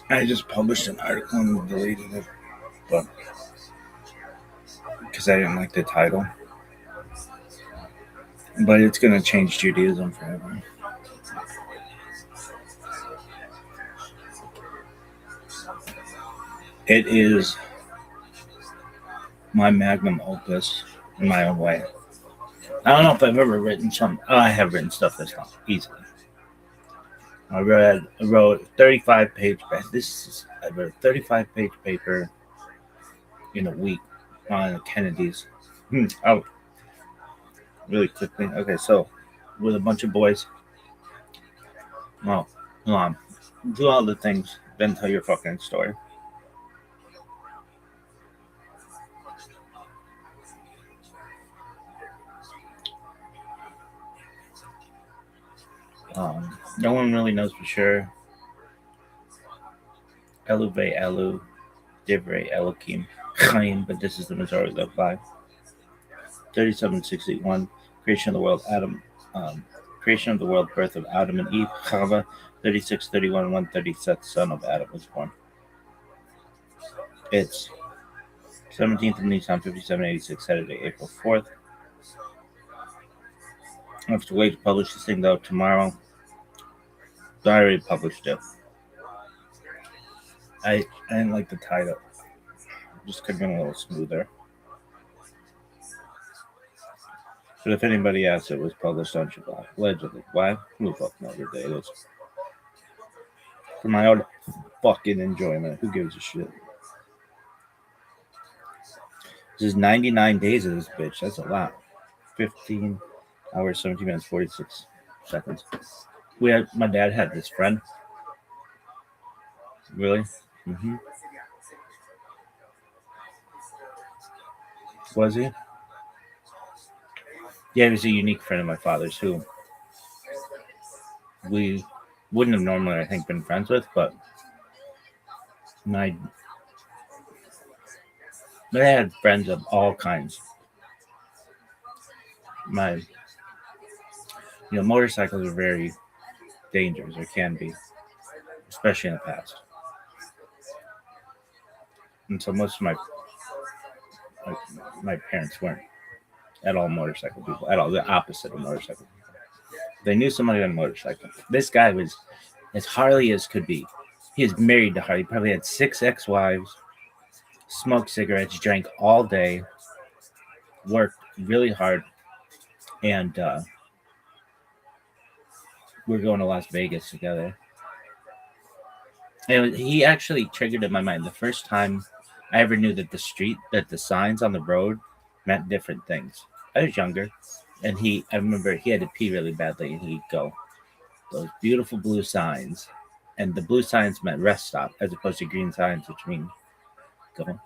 I just published an article and deleted it, but because I didn't like the title. But it's going to change Judaism forever. It is my magnum opus in my own way. I don't know if I've ever written some. Oh, I have written stuff this long, easily. I wrote a 35-page. I wrote a 35-page paper in a week on the Kennedys. Oh, really quickly. Okay, so with a bunch of boys. Well, hold on. Do all the things, then tell your fucking story. No one really knows for sure. Eluve Elu, Divrei Elohim, Chaim, but this is the majority of 5. 3761, creation of the world, Adam, creation of the world, birth of Adam and Eve, Chava, 3631, 136th son of Adam was born. It's 17th of Nisan, 5786, Saturday, April 4th. I have to wait to publish this thing though tomorrow. I already published it. I didn't like the title. Just could have been a little smoother. But if anybody asks, it was published on Shabbat. Allegedly. Why? Who the fuck knows what day it is? For my own fucking enjoyment. Who gives a shit? This is 99 days of this bitch. That's a lot. 15 hours, 17 minutes, 46 seconds. My dad had this friend. Really? Mm-hmm. Was he? Yeah, he was a unique friend of my father's who we wouldn't have normally, I think, been friends with, but my dad had friends of all kinds. Motorcycles are very dangerous, or can be, especially in the past. And so most of my parents weren't at all motorcycle people, at all the opposite of motorcycle people. They knew somebody on a motorcycle. This guy was as Harley as could be. He was married to Harley. He probably had 6 ex-wives, smoked cigarettes, drank all day, worked really hard, and we're going to Las Vegas together. And he actually triggered in my mind the first time I ever knew that the signs on the road meant different things. I was younger, and I remember he had to pee really badly, and he'd go, those beautiful blue signs. And the blue signs meant rest stop, as opposed to green signs, which mean go.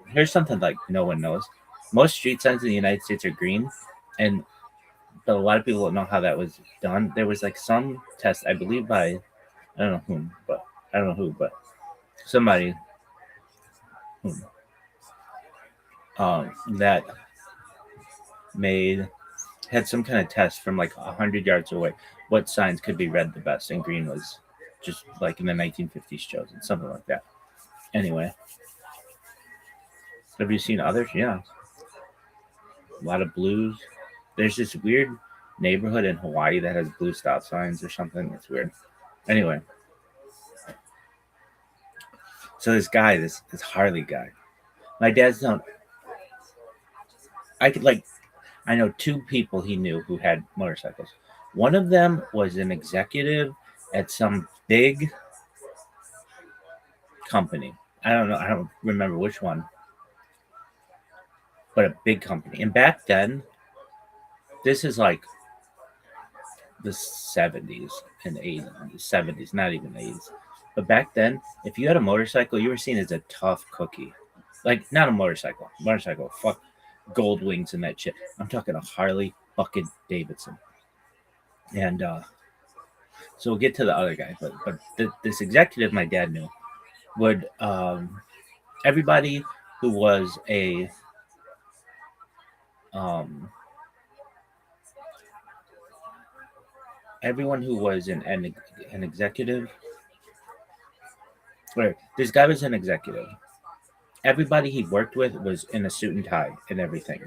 Here's something like no one knows. Most street signs in the United States are green, but a lot of people don't know how that was done. There was like some test, I believe by, I don't know who, but somebody that had some kind of test from like 100 yards away what signs could be read the best, and green was just like in the 1950s chosen, something like that. Anyway, have you seen others? Yeah, a lot of blues. There's this weird neighborhood in Hawaii that has blue stop signs or something. It's weird. Anyway, so this guy, this Harley guy, my dad's not. I know 2 people he knew who had motorcycles. One of them was an executive at some big company. I don't remember which one, but a big company. And back then, this is like the 70s and 80s, 70s, not even 80s. But back then, if you had a motorcycle, you were seen as a tough cookie. Like, not a motorcycle. Fuck gold wings and that shit. I'm talking a Harley fucking Davidson. And so we'll get to the other guy. But this executive my dad knew would, everybody who was a everyone who was an executive, or this guy was an executive. Everybody he worked with was in a suit and tie and everything.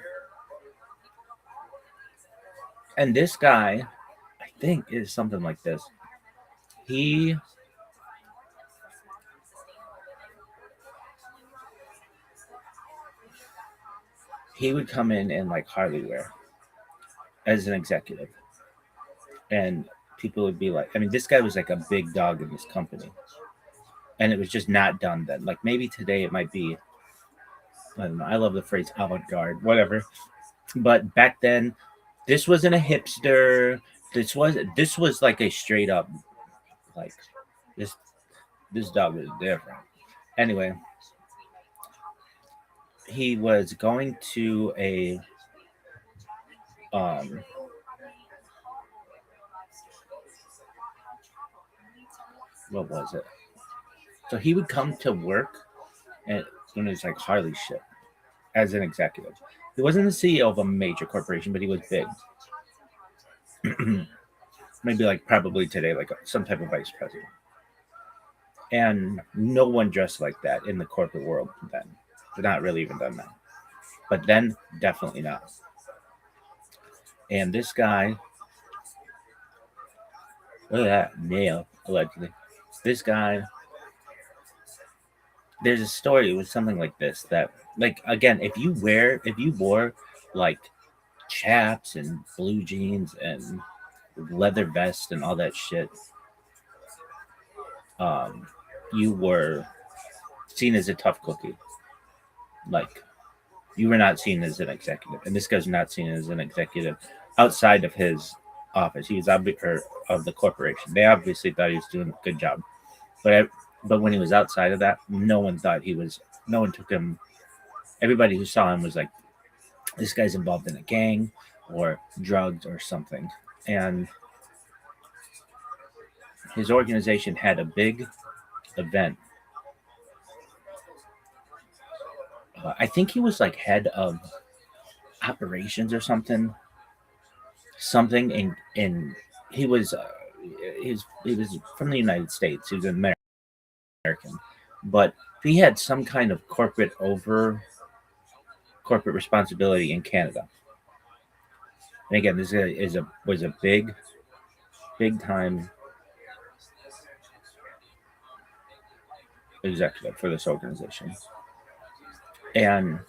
And this guy, I think, is something like this. He he would come in like Harley wear as an executive, and people would be like, I mean, this guy was like a big dog in this company, and it was just not done then. Like maybe today it might be. I don't know. I love the phrase avant-garde, whatever. But back then, this wasn't a hipster. This was like a straight up like this this dog was different. Anyway, he was going to a um what was it? So he would come to work and when it's like Harley shit as an executive. He wasn't the CEO of a major corporation, but he was big. Maybe like probably today, like some type of vice president. And no one dressed like that in the corporate world then. They're not really even done now. But then, definitely not. And this guy, look at that nail, allegedly. This guy, there's a story. It was something like this that, like, again, if you wore like chaps and blue jeans and leather vest and all that shit, um, you were seen as a tough cookie. Like, you were not seen as an executive, and this guy's not seen as an executive outside of his office. He was of the corporation. They obviously thought he was doing a good job, but when he was outside of that, no one thought he was. No one took him. Everybody who saw him was like, "This guy's involved in a gang or drugs or something." And his organization had a big event. I think he was like head of operations or something in he was he was from the United States. He was an American, but he had some kind of corporate responsibility in Canada. And again, this is a was a big time executive for this organization, and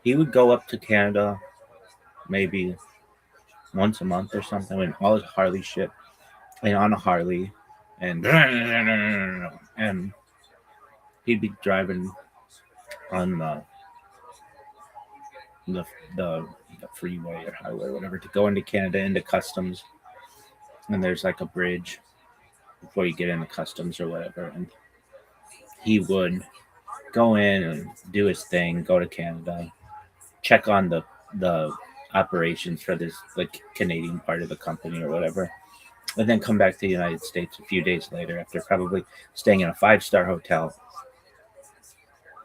he would go up to Canada maybe once a month or something in all his Harley shit and on a Harley and and he'd be driving on the, the the freeway or highway or whatever to go into Canada into customs, and there's like a bridge before you get into customs or whatever, and he would go in and do his thing, go to Canada, check on the operations for this like Canadian part of the company or whatever, and then come back to the United States a few days later after probably staying in a 5-star hotel.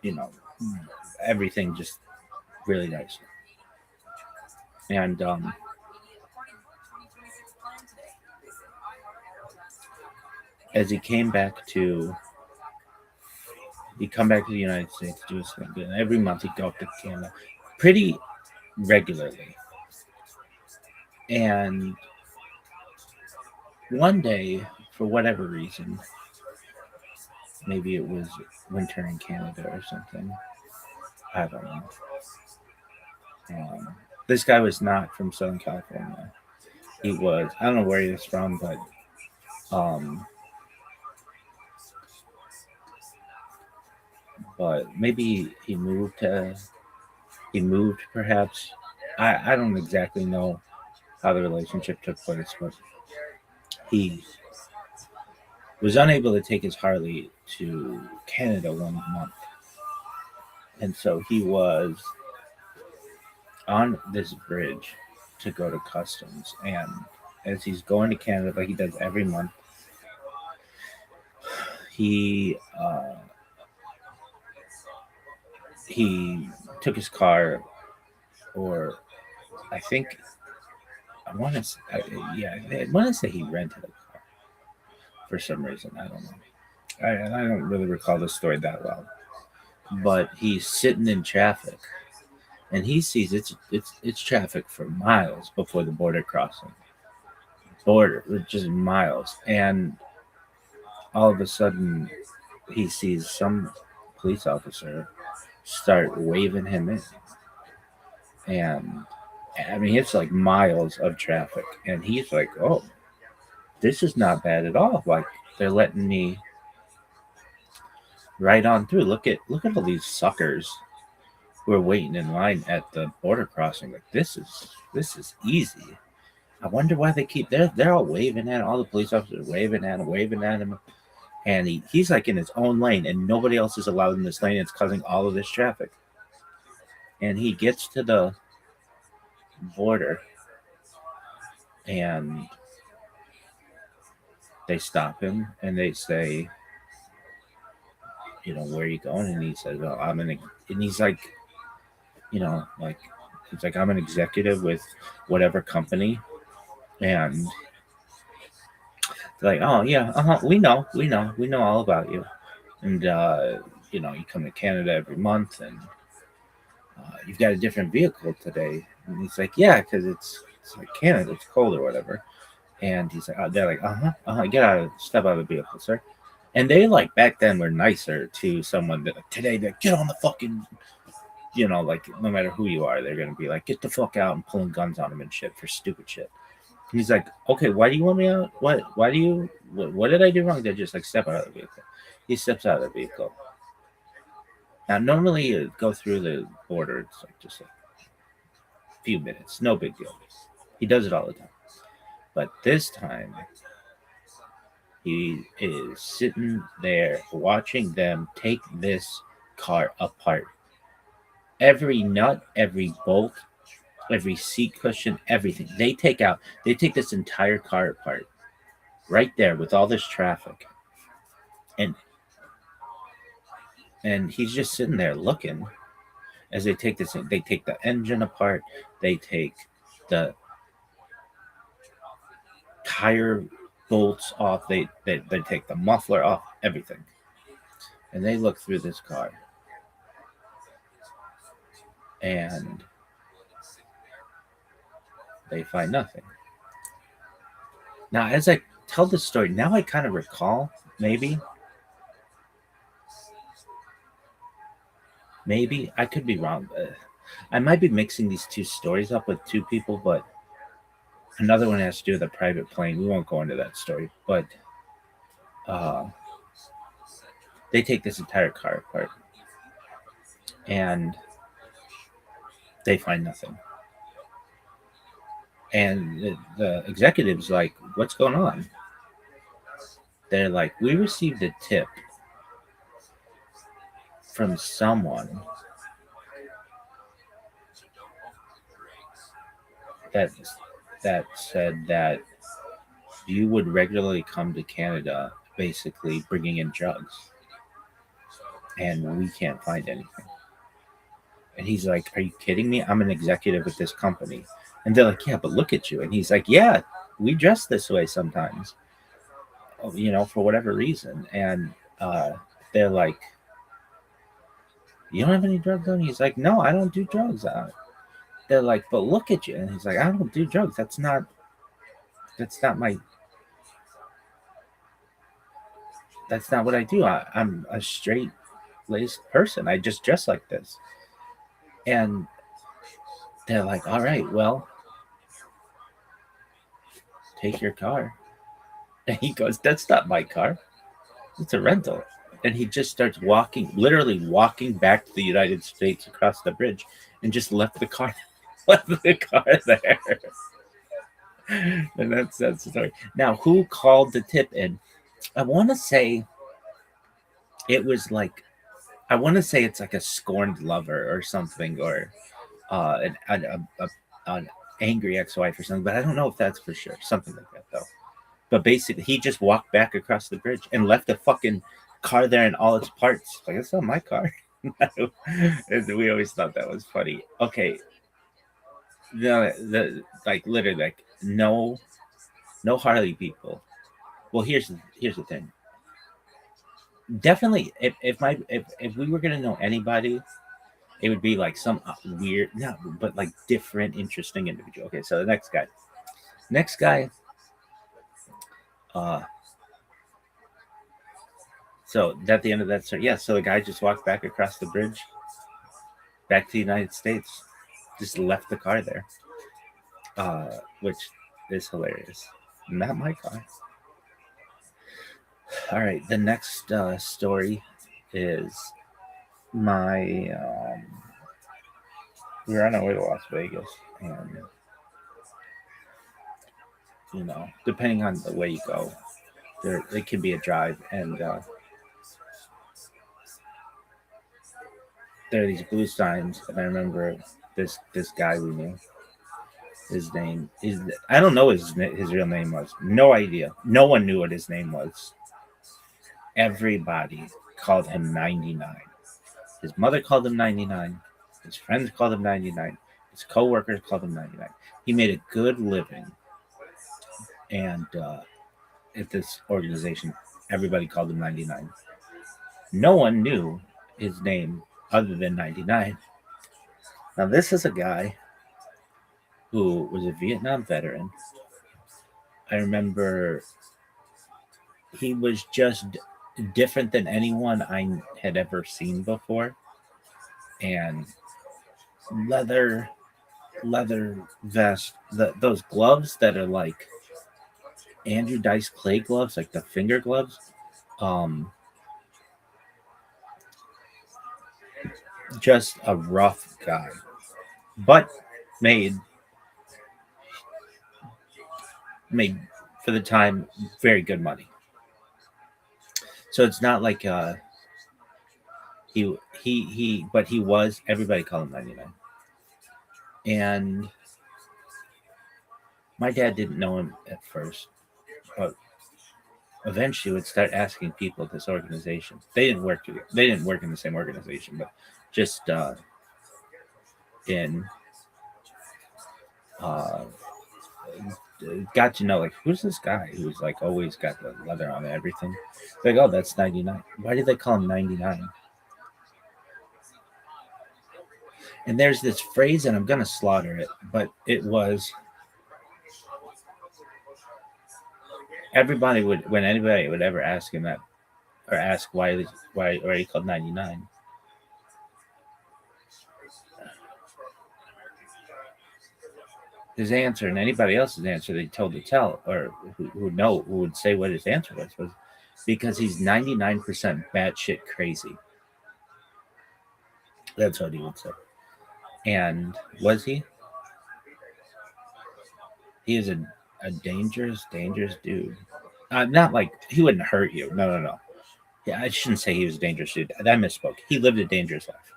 You know, everything just really nice. And as he'd come back to the United States, do his thing, and every month he'd go up to Canada pretty regularly. And one day, for whatever reason, maybe it was winter in Canada or something. I don't know. This guy was not from Southern California. He was, I don't know where he was from, um, but maybe he moved perhaps. I don't exactly know how the relationship took place, but he was unable to take his Harley to Canada one month. And so he was on this bridge to go to customs. And as he's going to Canada, like he does every month, he he took his car, or I think I want to, I want to say he rented a car for some reason. I don't know. I don't really recall the story that well. But he's sitting in traffic, and he sees it's traffic for miles before the border crossing. Border, just miles, and all of a sudden he sees some police officer start waving him in, and I mean it's like miles of traffic, and he's like, "Oh, this is not bad at all. Like they're letting me right on through. Look at all these suckers who are waiting in line at the border crossing. Like this is easy. I wonder why they keep they're all waving at him. All the police officers are waving at him, and he's like in his own lane, and nobody else is allowed in this lane. It's causing all of this traffic. And he gets to the border, and they stop him, and they say, where are you going? And he says, well, and he's like, like, he's like, I'm an executive with whatever company. And they're like, oh, yeah, we know all about you. And, you come to Canada every month, and you've got a different vehicle today. And he's like, yeah, because it's like Canada, it's cold or whatever. And he's like, they're like, step out of the vehicle, sir. And they like back then were nicer to someone that like today they get on the fucking, like no matter who you are, they're gonna be like, get the fuck out and pulling guns on them and shit for stupid shit. And he's like, okay, why do you want me out? What did I do wrong? They're just like step out of the vehicle. He steps out of the vehicle. Now normally you go through the border, it's like just a few minutes, no big deal. He does it all the time. But this time he is sitting there watching them take this car apart. Every nut, every bolt, every seat cushion, everything. They take this entire car apart right there with all this traffic. And he's just sitting there looking as they take this. They take the engine apart. They take the tire bolts off. They take the muffler off. Everything. And they look through this car. And they find nothing. Now, as I tell this story, now I kind of recall, maybe I could be wrong. I might be mixing these two stories up with two people, but another one has to do with a private plane. We won't go into that story, but they take this entire car apart, and they find nothing. And the executive's like, what's going on? They're like, we received a tip from someone that said that you would regularly come to Canada basically bringing in drugs, and we can't find anything. And he's like, are you kidding me? I'm an executive with this company. And they're like, yeah, but look at you. And he's like, yeah, we dress this way sometimes, for whatever reason. And they're like, you don't have any drugs on? He's like, no, I don't do drugs. They're like, but look at you. And he's like, I don't do drugs. That's not what I do. I'm a straight laced person. I just dress like this. And they're like, all right, well, take your car. And he goes, that's not my car. It's a rental. And he just starts literally walking back to the United States across the bridge, and just left the car there. And that's the story. Now, who called the tip in? I want to say it was like, it's like a scorned lover or something, or an angry ex-wife or something, but I don't know if that's for sure. Something like that, though. But basically, he just walked back across the bridge and left the fucking car there in all its parts. Like, it's not my car. We always thought that was funny. Okay. Literally, like no, no Harley people. Well, here's the thing. Definitely, if we were gonna know anybody, it would be like some weird, no, but like different, interesting individual. Okay, so the next guy, uh, so at the end of that story, yeah. So the guy just walked back across the bridge, back to the United States, just left the car there, which is hilarious. Not my car. All right, the next story is my. We were on our way to Las Vegas, and depending on the way you go, there it can be a drive, and there are these blue signs, and I remember this guy we knew. His name is I don't know what his real name was. No idea. No one knew what his name was. Everybody called him 99. His mother called him 99. His friends called him 99. His coworkers called him 99. He made a good living, and at this organization, everybody called him 99. No one knew his name other than 99. Now, this is a guy who was a Vietnam veteran. I remember he was just different than anyone I had ever seen before. And leather vest, those gloves that are like Andrew Dice Clay gloves, like the finger gloves. Just a rough guy, but made for the time very good money. So it's not like but he was, everybody called him 99. And my dad didn't know him at first, but eventually would start asking people at this organization. They didn't work in the same organization, but just in uh got to know, like, who's this guy who's like always got the leather on everything. Like, oh, that's 99. Why did they call him 99? And there's this phrase, and I'm gonna slaughter it, but it was everybody would, when anybody would ever ask him that, or ask why are he called 99, his answer, and anybody else's answer they told to tell, or who would say what his answer was because he's 99% batshit crazy. That's what he would say. And was he? He is a dangerous dude. Not like he wouldn't hurt you. No. Yeah, I shouldn't say he was a dangerous dude. I misspoke. He lived a dangerous life.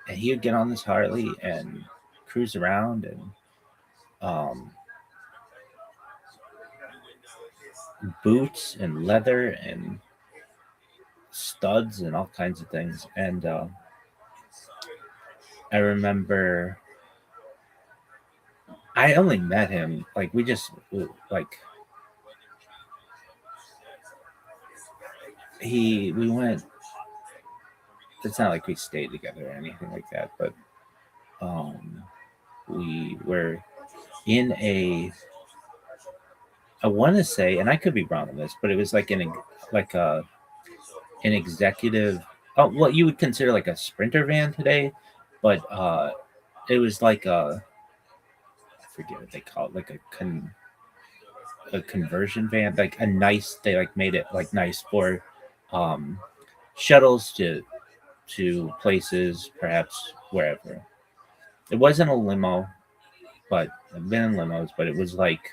And he would get on this Harley and cruise around and boots and leather and studs and all kinds of things. And I remember I only met him, like, we just, like, we went, it's not like we stayed together or anything like that, but we were in I want to say, and I could be wrong on this, but it was like an executive, oh, what you would consider like a Sprinter van today, but it was like I forget what they call it, like a conversion van, like a nice, they like made it like nice for shuttles to places, perhaps wherever. It wasn't a limo, but I've been in limos, but it was like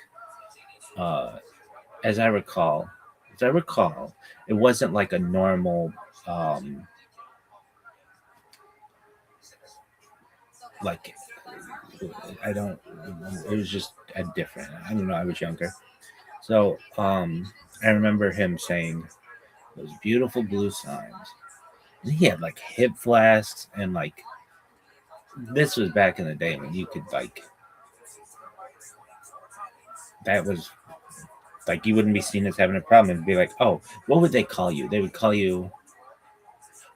uh as I recall, it wasn't like a normal like I don't it was just a different, I don't know, I was younger. So I remember him saying those beautiful blue signs. And he had like hip flasks, and like this was back in the day when you could like that was like you wouldn't be seen as having a problem. It'd be like, oh, what would they call you? They would call you.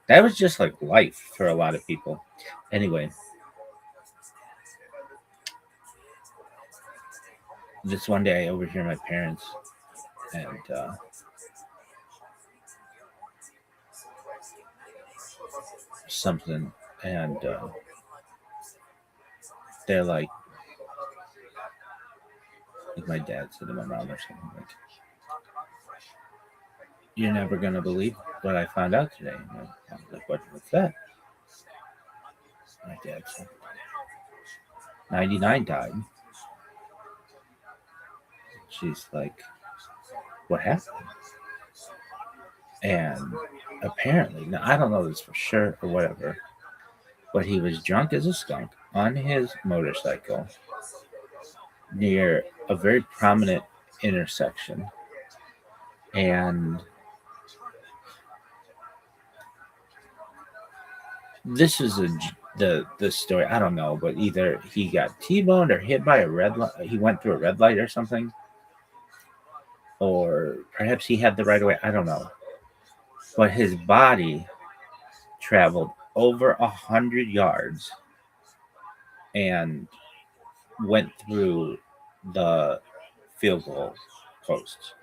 That was just like life for a lot of people. Anyway, just one day I overhear my parents and something, and they're like my dad said to my mom or something like, "You're never gonna believe what I found out today." And I was like, "What's that?" My dad said, "99 died." She's like, "What happened?" And apparently, now I don't know this for sure or whatever, but he was drunk as a skunk on his motorcycle near a very prominent intersection. And this is the story. I don't know, but either he got T-boned or hit by a red light. He went through a red light or something, or perhaps he had the right of way. I don't know, but his body traveled over 100 yards and went through the field goal posts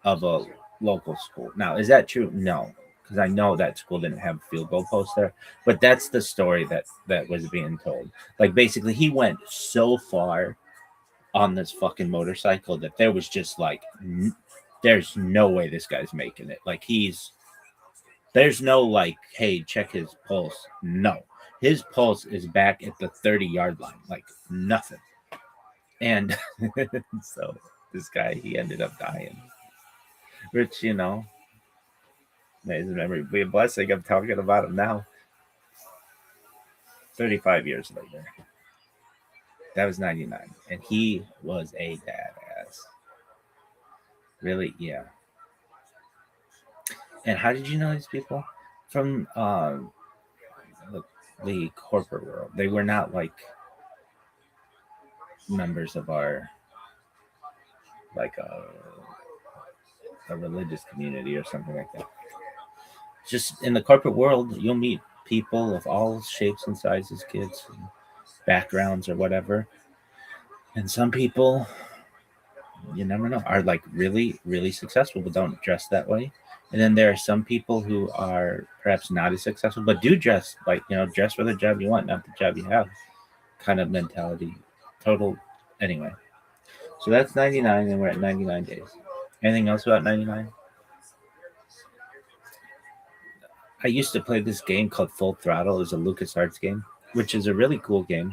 of a local school. Now, is that true? No, because I know that school didn't have field goal posts there. But that's the story that was being told. Like basically, he went so far on this fucking motorcycle that there was just like, there's no way this guy's making it. Like there's no like, hey, check his pulse. No, his pulse is back at the 30-yard line, like nothing. And so this guy, he ended up dying, which may his memory be a blessing. I'm talking about him now, 35 years later. That was 99, and he was a badass. Really, yeah. And how did you know these people? From the corporate world. They were not like members of our like a religious community or something like that. Just in the corporate world, you'll meet people of all shapes and sizes, kids, and backgrounds, or whatever. And some people, you never know, are like really, really successful, but don't dress that way. And then there are some people who are perhaps not as successful, but do dress like, dress for the job you want, not the job you have kind of mentality. Total. Anyway, so that's 99, and we're at 99 days. Anything else about 99? I used to play this game called Full Throttle. It was a LucasArts game, which is a really cool game.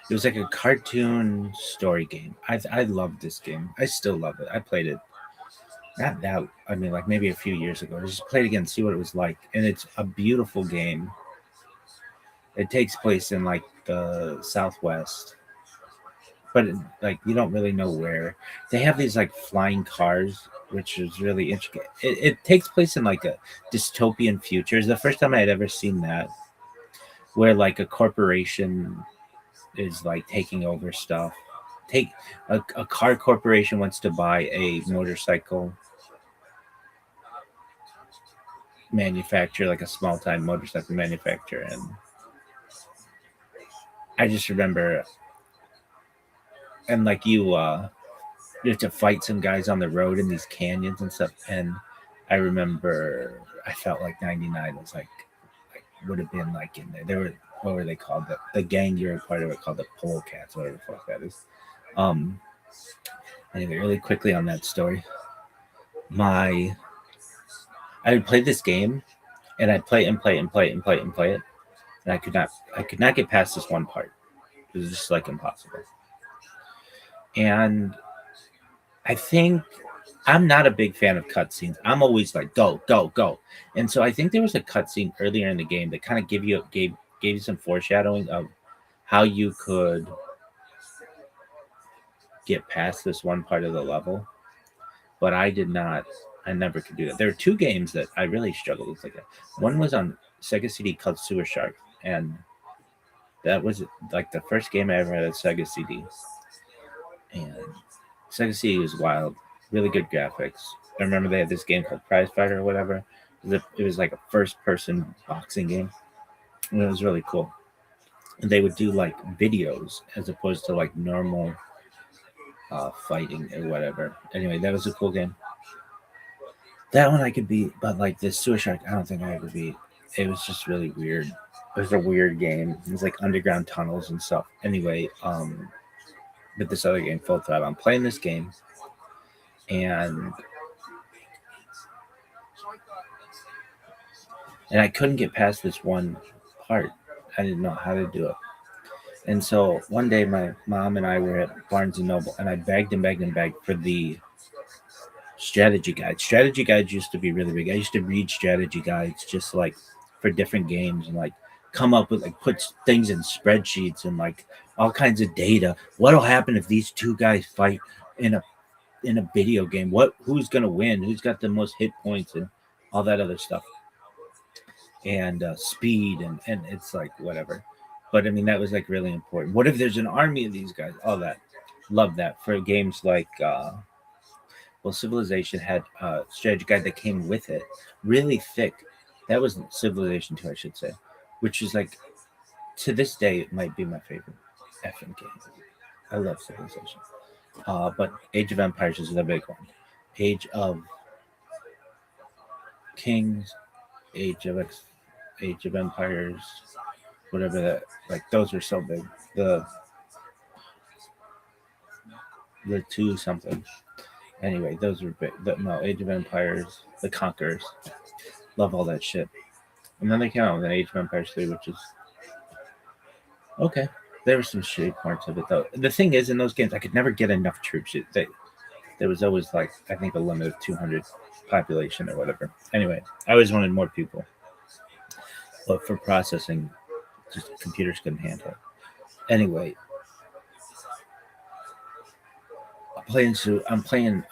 It was like a cartoon story game. I loved this game. I still love it. I played it. Not that. I mean, like maybe a few years ago. I just played it again, see what it was like, and it's a beautiful game. It takes place in like the Southwest, but like you don't really know where. They have these like flying cars, which is really intricate. It takes place in like a dystopian future. It's the first time I had ever seen that, where like a corporation is like taking over stuff. Take a car corporation wants to buy a motorcycle manufacturer, like a small time motorcycle manufacturer, and I just remember, and like you have to fight some guys on the road in these canyons and stuff. And I remember I felt like 99 was like would have been like in there. They were, what were they called? The gang you're a part of it called the Polecats, whatever the fuck that is. Anyway, really quickly on that story. I would play this game and I'd play and play and play and play and play it. And I could not get past this one part. It was just like impossible. And I think I'm not a big fan of cutscenes. I'm always like go, go, go. And so I think there was a cutscene earlier in the game that kind of gave you some foreshadowing of how you could get past this one part of the level. But I did not. I never could do that. There were two games that I really struggled with like that. One was on Sega CD called Sewer Shark, and That was like the first game I ever had a Sega CD, and Sega CD was wild, really good graphics. I remember they had this game called Prize Fighter or whatever. It was like a first-person boxing game, and it was really cool. And they would do like videos as opposed to like normal fighting or whatever. Anyway, that was a cool game. That one I could beat, but like this Sewer Shark, I don't think I ever beat. It was just really weird. It was a weird game. It was like underground tunnels and stuff. Anyway, but this other game, Full Throttle, I'm playing this game, and I couldn't get past this one part. I didn't know how to do it. And so one day, my mom and I were at Barnes and Noble, and I begged and begged and begged for the strategy guides. Strategy guides used to be really big. I used to read strategy guides just like for different games and like come up with like put things in spreadsheets and like all kinds of data. What'll happen if these two guys fight in a video game? Who's gonna win? Who's got the most hit points and all that other stuff? And speed and it's like whatever. But I mean that was like really important. What if there's an army of these guys? All that. Love that for games like well, Civilization had a strategy guide that came with it, really thick. That was Civilization 2, I should say, which is like to this day it might be my favorite effing game. I love Civilization. But Age of Empires is the big one. Age of Kings, Age of Empires, whatever that. Like those are so big. The two something. Anyway, those were big. No, Age of Empires, The Conquerors. Love all that shit. And then they came out with an Age of Empires 3, which is okay. There were some shitty parts of it though. The thing is, in those games, I could never get enough troops. There was always like I think a limit of 200 population or whatever. Anyway, I always wanted more people, but for processing, just computers couldn't handle it. Anyway, I'm playing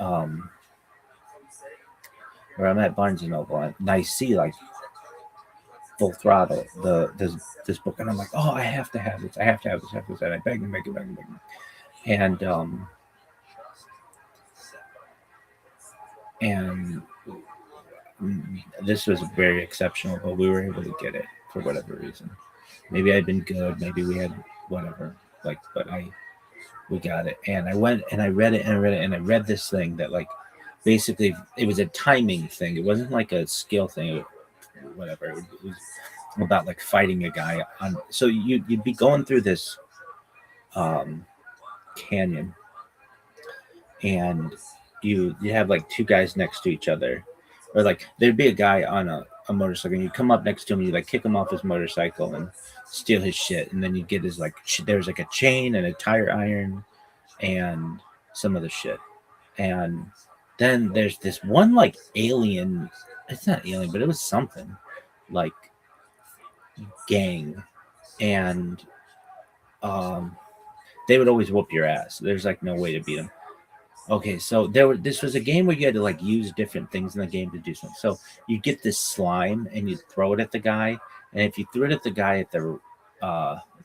where I'm at Barnes and Noble, and I see like Full Throttle, this book, and I'm like, oh, I have to have this. I have to have this. I have to have this. And I beg and beg and beg and beg. And this was very exceptional, but we were able to get it for whatever reason. Maybe I'd been good. Maybe we had whatever. Like, but we got it. And I went and I read it and I read it and I read this thing that like basically it was a timing thing. It wasn't like a skill thing or whatever. It was about like fighting a guy on. So you'd be going through this canyon, and you have like two guys next to each other, or like there'd be a guy on a motorcycle, and you come up next to him, and you like kick him off his motorcycle and steal his shit, and then you get his like there's like a chain and a tire iron and some other shit, and then there's this one like alien. It's not alien, but it was something like gang, and they would always whoop your ass. There's like no way to beat them. Okay, so this was a game where you had to like use different things in the game to do something. So you get this slime and you throw it at the guy, and if you threw it at the guy at the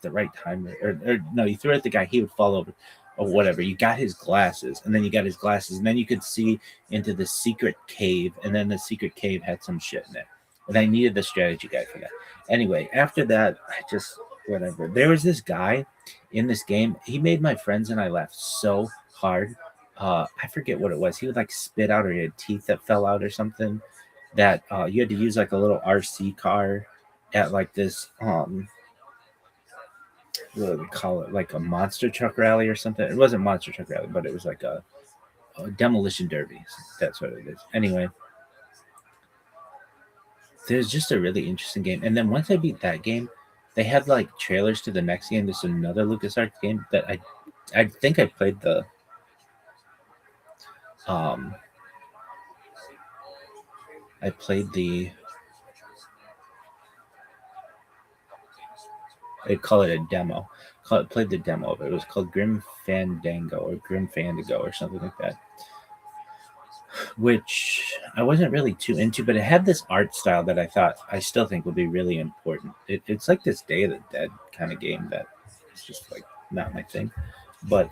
right time, or no, you threw it at the guy, he would fall over, or whatever. You got his glasses, and then you got his glasses, and then you could see into the secret cave, and then the secret cave had some shit in it, and I needed the strategy guide for that. Anyway, after that, I just whatever. There was this guy in this game. He made my friends and I laugh so hard. I forget what it was. He would like spit out, or he had teeth that fell out or something. That you had to use like a little RC car at like this what do they call it? Like a monster truck rally or something. It wasn't monster truck rally, but it was like a demolition derby. That's what it is. Anyway, there's just a really interesting game. And then once I beat that game, they had like trailers to the next game. There's another LucasArts game that I think I played the I played the they call it a demo. Played the demo of it. It was called Grim Fandango or something like that. which I wasn't really too into, but it had this art style that I still think would be really important. It's like this Day of the Dead kind of game that is just like not my thing, but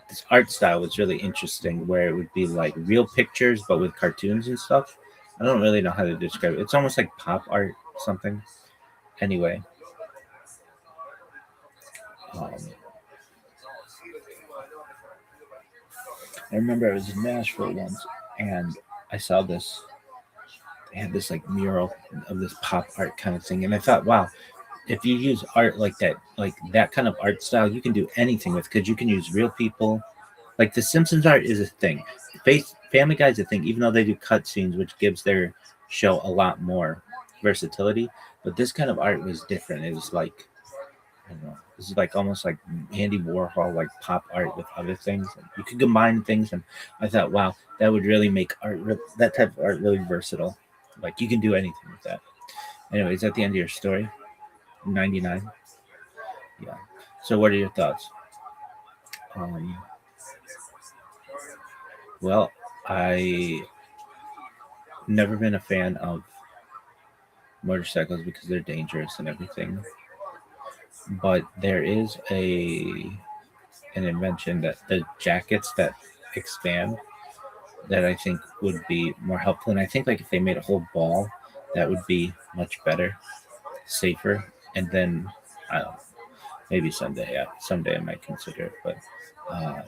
this art style was really interesting, where it would be like real pictures but with cartoons and stuff. I don't really know how to describe it. It's almost like pop art something. Anyway, um, I remember I was in Nashville once, and I saw this. They had this like mural of this pop art kind of thing, and I thought, wow, if you use art like that kind of art style, you can do anything with. Because you can use real people. Like the Simpsons art is a thing. Family Guy's a thing, even though they do cutscenes, which gives their show a lot more versatility. But this kind of art was different. It was like, I don't know. This is like almost like Andy Warhol, like pop art with other things. And you could combine things, and I thought, wow, that would really make that type of art really versatile. Like you can do anything with that. Anyways, at the end of your story, 99. Yeah. So, what are your thoughts? Um, well, I never been a fan of motorcycles because they're dangerous and everything. But there is an invention that the jackets that expand that I think would be more helpful. And I think like if they made a whole ball, that would be much better, safer. And then I don't know, maybe someday, yeah, someday I might consider it. But uh,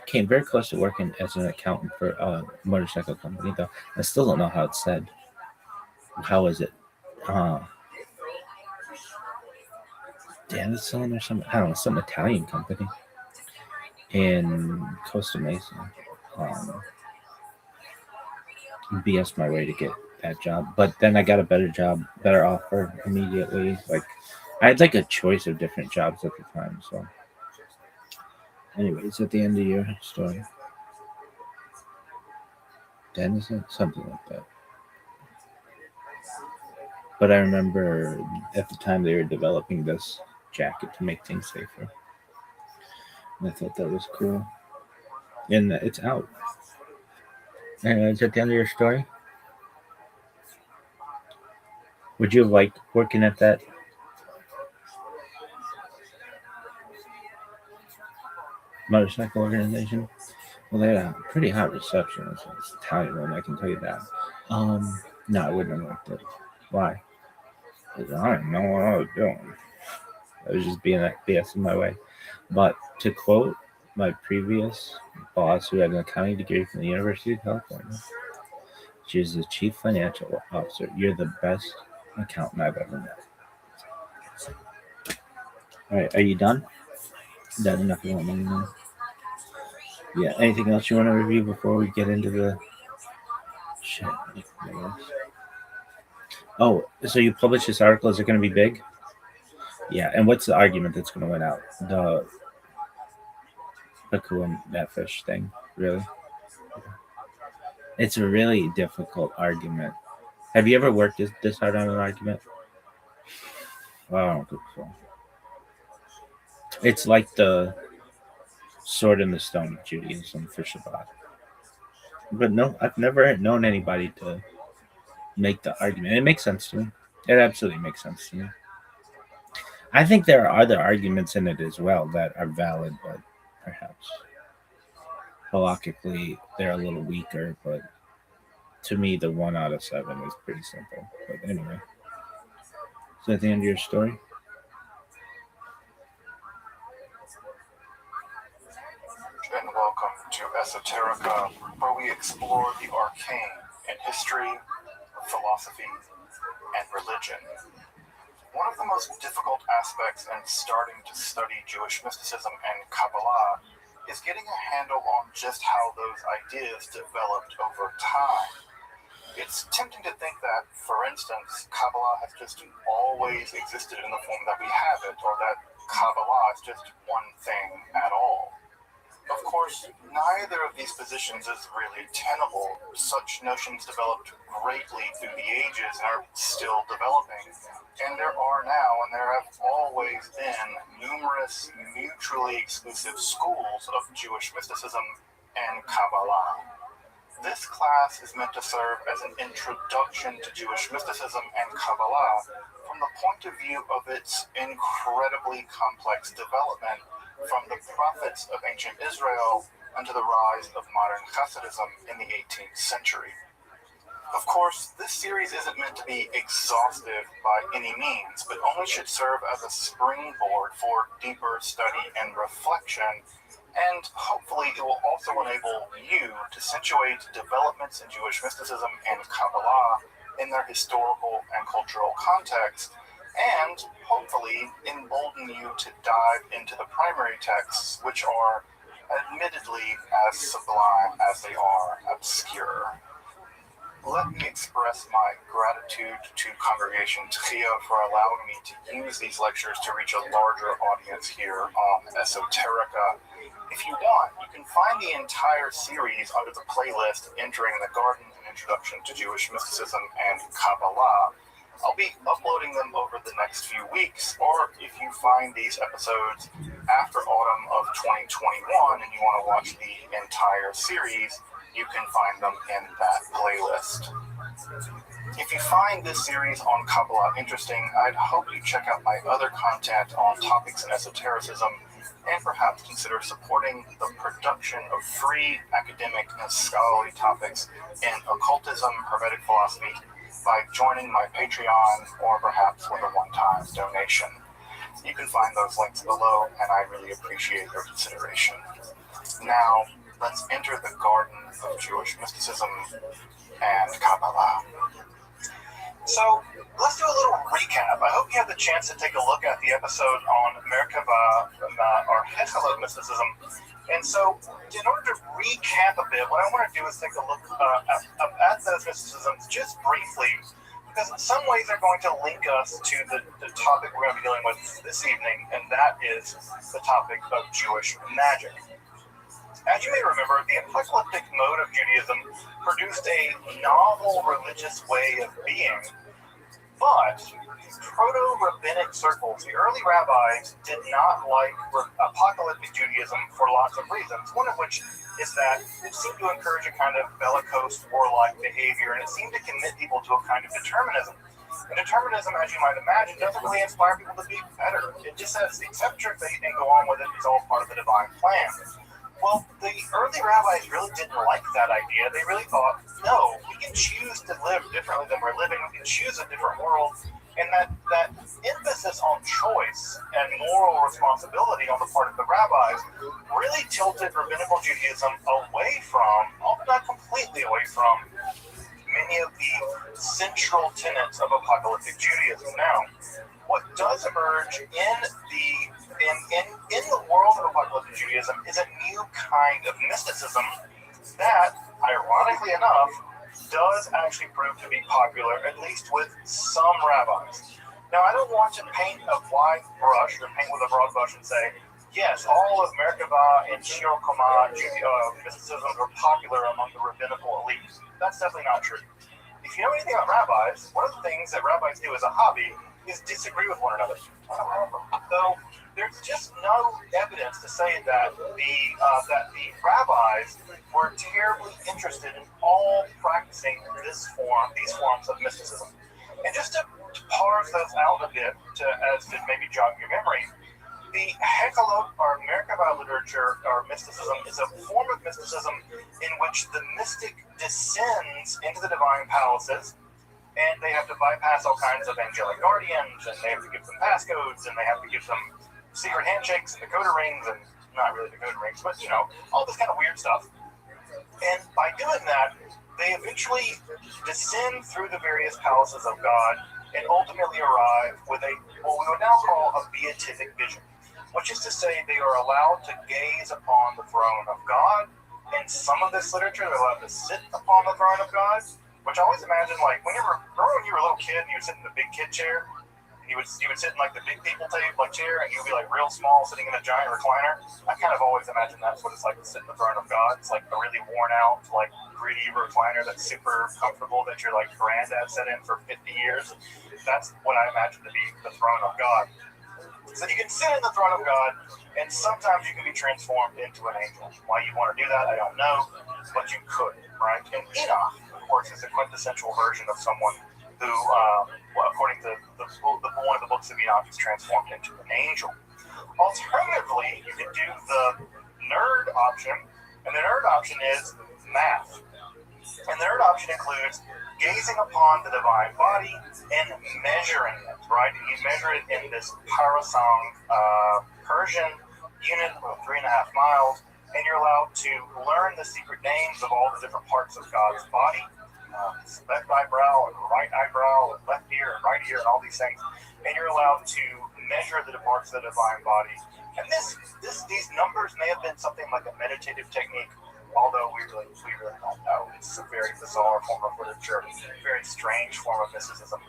came very close to working as an accountant for a motorcycle company, though. I still don't know how it's said. How is it? Uh, Danison or something? I don't know, some Italian company in Costa Mesa. Um, BS my way to get that job, but then I got a better job, better offer immediately. Like I had like a choice of different jobs at the time. So, anyways, at the end of your story, Denison, something like that. But I remember at the time they were developing this jacket to make things safer, and I thought that was cool. And it's out. Anyways, at the end of your story, would you have liked working at that motorcycle organization? Well, they had a pretty hot reception. It's Italian one, I can tell you that. No, I wouldn't have liked it. Why? Because I didn't know what I was doing. I was just being like BS in my way. But to quote my previous boss, who had an accounting degree from the University of California, she was the chief financial officer. You're the best accountant I've ever met. All right, are you done? Is that enough? You want me to know? Yeah. Anything else you want to review before we get into the shit? Oh, so you published this article. Is it going to be big? Yeah. And what's the argument that's going to win out? The cool and that fish thing. Really? It's a really difficult argument. Have you ever worked this hard on an argument? Well, I don't think so. It's like the sword and the stone of Judaism for Shabbat. But no, I've never known anybody to make the argument. It makes sense to me. It absolutely makes sense to me. I think there are other arguments in it as well that are valid, but perhaps halakhically they're a little weaker. But to me, the 1 out of 7 is pretty simple. But anyway, is that the end of your story? And welcome to Esoterica, where we explore the arcane in history, philosophy, and religion. One of the most difficult aspects in starting to study Jewish mysticism and Kabbalah is getting a handle on just how those ideas developed over time. It's tempting to think that, for instance, Kabbalah has just always existed in the form that we have it, or that Kabbalah is just one thing at all. Of course, neither of these positions is really tenable. Such notions developed greatly through the ages and are still developing. And there are now, and there have always been, numerous mutually exclusive schools of Jewish mysticism and Kabbalah. This class is meant to serve as an introduction to Jewish mysticism and Kabbalah from the point of view of its incredibly complex development from the prophets of ancient Israel unto the rise of modern Hasidism in the 18th century. Of course, this series isn't meant to be exhaustive by any means, but only should serve as a springboard for deeper study and reflection, and hopefully it will also enable you to situate developments in Jewish mysticism and Kabbalah in their historical and cultural context, and hopefully embolden you to dive into the primary texts, which are admittedly as sublime as they are obscure. Let me express my gratitude to Congregation Tchia for allowing me to use these lectures to reach a larger audience here on Esoterica. If you want, you can find the entire series under the playlist Entering the Garden, an Introduction to Jewish Mysticism and Kabbalah. I'll be uploading them over the next few weeks, or if you find these episodes after autumn of 2021 and you want to watch the entire series, you can find them in that playlist. If you find this series on Kabbalah interesting, I'd hope you check out my other content on topics in esotericism and perhaps consider supporting the production of free academic and scholarly topics in occultism, hermetic philosophy by joining my Patreon or perhaps with a one-time donation. You can find those links below, and I really appreciate your consideration. Now, let's enter the garden of Jewish mysticism and Kabbalah. So, let's do a little recap. I hope you had the chance to take a look at the episode on Merkava, or Hechalot mysticism. And so, in order to recap a bit, what I want to do is take a look at those mysticisms just briefly, because in some ways they're going to link us to the topic we're going to be dealing with this evening, and that is the topic of Jewish magic. As you may remember, the apocalyptic mode of Judaism produced a novel religious way of being, but proto-rabbinic circles, the early rabbis, did not like apocalyptic Judaism for lots of reasons, one of which is that it seemed to encourage a kind of bellicose, warlike behavior, and it seemed to commit people to a kind of determinism. And determinism, as you might imagine, doesn't really inspire people to be better. It just says, accept your fate and go on with it. It's all part of the divine plan. Well, the early rabbis really didn't like that idea. They really thought, no, we can choose to live differently than we're living. We can choose a different world. And that emphasis on choice and moral responsibility on the part of the rabbis really tilted rabbinical Judaism away from, not completely away from, many of the central tenets of apocalyptic Judaism. Now, what does emerge in the world of apocalyptic Judaism is a new kind of mysticism that, ironically enough, does actually prove to be popular, at least with some rabbis. Now, I don't want to paint a wide brush or paint with a broad brush and say, yes, all of Merkava and Shir Koma mysticisms are popular among the rabbinical elite. That's definitely not true. If you know anything about rabbis, one of the things that rabbis do as a hobby is disagree with one another. So there's just no evidence to say that the rabbis were terribly interested in all practicing these forms of mysticism. And just to parse those out a bit, as to maybe jog your memory, the Hechalot or Merkava literature or mysticism is a form of mysticism in which the mystic descends into the divine palaces, and they have to bypass all kinds of angelic guardians, and they have to give them passcodes, and they have to give them secret handshakes and Dakota rings, and not really Dakota rings, but all this kind of weird stuff. And by doing that, they eventually descend through the various palaces of God and ultimately arrive with what we would now call a beatific vision, which is to say they are allowed to gaze upon the throne of God. In some of this literature, they're allowed to sit upon the throne of God, which I always imagine, like, remember when you were a little kid and you would sit in the big kid chair, and You would sit in like the big people chair, and you'd be like real small, sitting in a giant recliner. I kind of always imagine that's what it's like to sit in the throne of God. It's like a really worn out, like gritty recliner that's super comfortable that your like granddad sat in for 50 years. That's what I imagine to be the throne of God. So you can sit in the throne of God, and sometimes you can be transformed into an angel. Why you want to do that, I don't know, but you could, right? And Enoch, of course, is a quintessential version of someone who, according to one of the books of Enoch, is transformed into an angel. Alternatively, you could do the nerd option, and the nerd option is math. And the nerd option includes gazing upon the divine body and measuring it, right? You measure it in this parasang Persian unit of 3.5 miles, and you're allowed to learn the secret names of all the different parts of God's body. Left eyebrow and right eyebrow and left ear and right ear and all these things, and you're allowed to measure the parts of the divine body. And these numbers may have been something like a meditative technique, although we really don't know. It's a very bizarre form of literature, a very strange form of mysticism.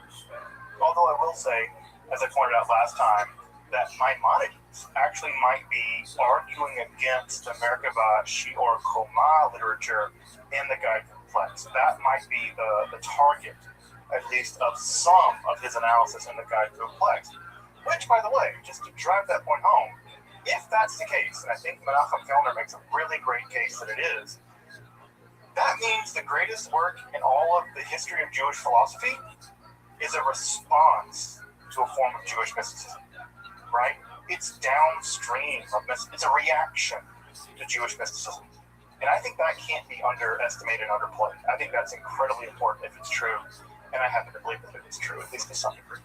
Although I will say, as I pointed out last time, that Maimonides actually might be arguing against the Merkabah Shior Koma literature in the Guide Complex. That might be the target, at least, of some of his analysis in the Guide Complex. Which, by the way, just to drive that point home, if that's the case, and I think Menachem Kellner makes a really great case that it is, that means the greatest work in all of the history of Jewish philosophy is a response to a form of Jewish mysticism, right? It's downstream of mysticism. It's a reaction to Jewish mysticism. And I think that can't be underestimated and underplayed. I think that's incredibly important if it's true, and I happen to believe that it's true, at least to some degree.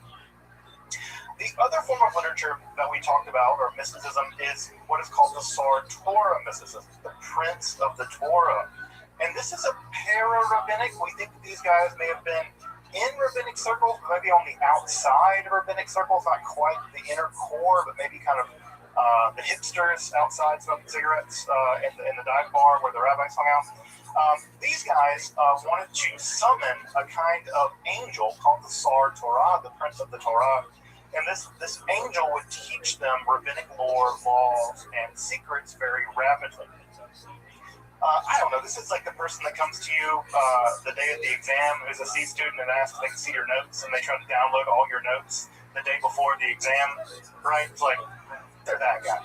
The other form of literature that we talked about, or mysticism, is what is called the Sar Torah mysticism, the Prince of the Torah. And this is a para-rabbinic. We think that these guys may have been in rabbinic circles, maybe on the outside of rabbinic circles, not quite the inner core, but maybe kind of the hipsters outside smoking cigarettes in the dive bar where the rabbis hung out. These guys wanted to summon a kind of angel called the Sar Torah, the Prince of the Torah. And this angel would teach them rabbinic lore, laws, and secrets very rapidly. I don't know, this is like the person that comes to you the day of the exam, who's a C student, and asks if they can see your notes, and they try to download all your notes the day before the exam, right? It's like, they're that guy.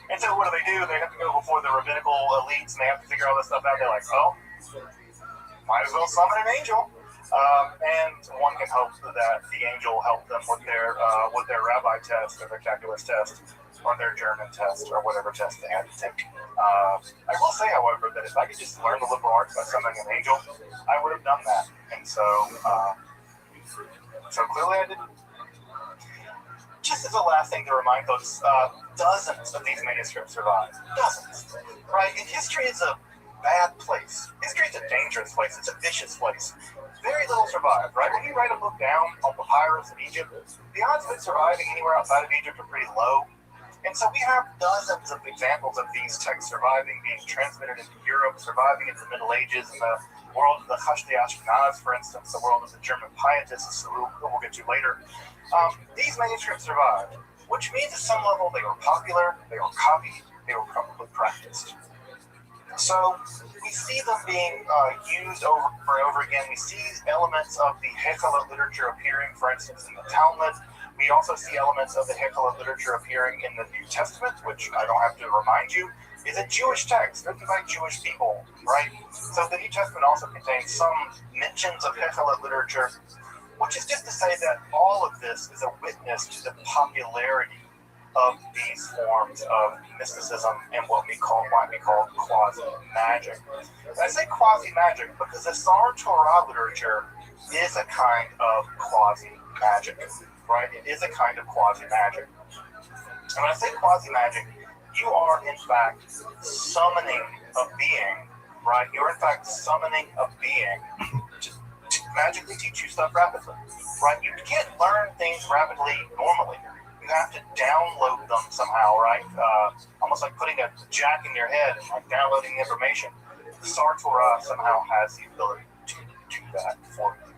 And so what do? They have to go before the rabbinical elites, and they have to figure all this stuff out. They're like, oh, might as well summon an angel. And one can hope that the angel helped them with their rabbi test, or their calculus test, or their German test, or whatever test they had to take. I will say, however, that if I could just learn the liberal arts by summoning an angel, I would have done that. And so clearly I didn't. Just as a last thing to remind folks, dozens of these manuscripts survive. Dozens. Right? And history is a bad place. History is a dangerous place. It's a vicious place. Very little survived, right? When you write a book down on papyrus in Egypt, the odds of it surviving anywhere outside of Egypt are pretty low. And so we have dozens of examples of these texts surviving, being transmitted into Europe, surviving into the Middle Ages, in the world of the Hashdi Ashkenaz, for instance, the world of the German pietists, who we'll get to later. These manuscripts survived, which means at some level they were popular, they were copied, they were probably practiced. So we see them being used over and over again. We see elements of the Hekhalah literature appearing, for instance, in the Talmud. We also see elements of the Hekhalah literature appearing in the New Testament, which I don't have to remind you, is a Jewish text written by Jewish people, right? So the New Testament also contains some mentions of Hekhalah literature, which is just to say that all of this is a witness to the popularity of these forms of mysticism and what might be called quasi-magic. And I say quasi-magic because the Sar Torah literature is a kind of quasi-magic, right? It is a kind of quasi-magic. And when I say quasi-magic, you are in fact summoning a being, right? You're in fact summoning a being to magically teach you stuff rapidly, right? You can't learn things rapidly normally. You have to download them somehow, right? Almost like putting a jack in your head and like downloading the information. The Sar Torah somehow has the ability to do that for you.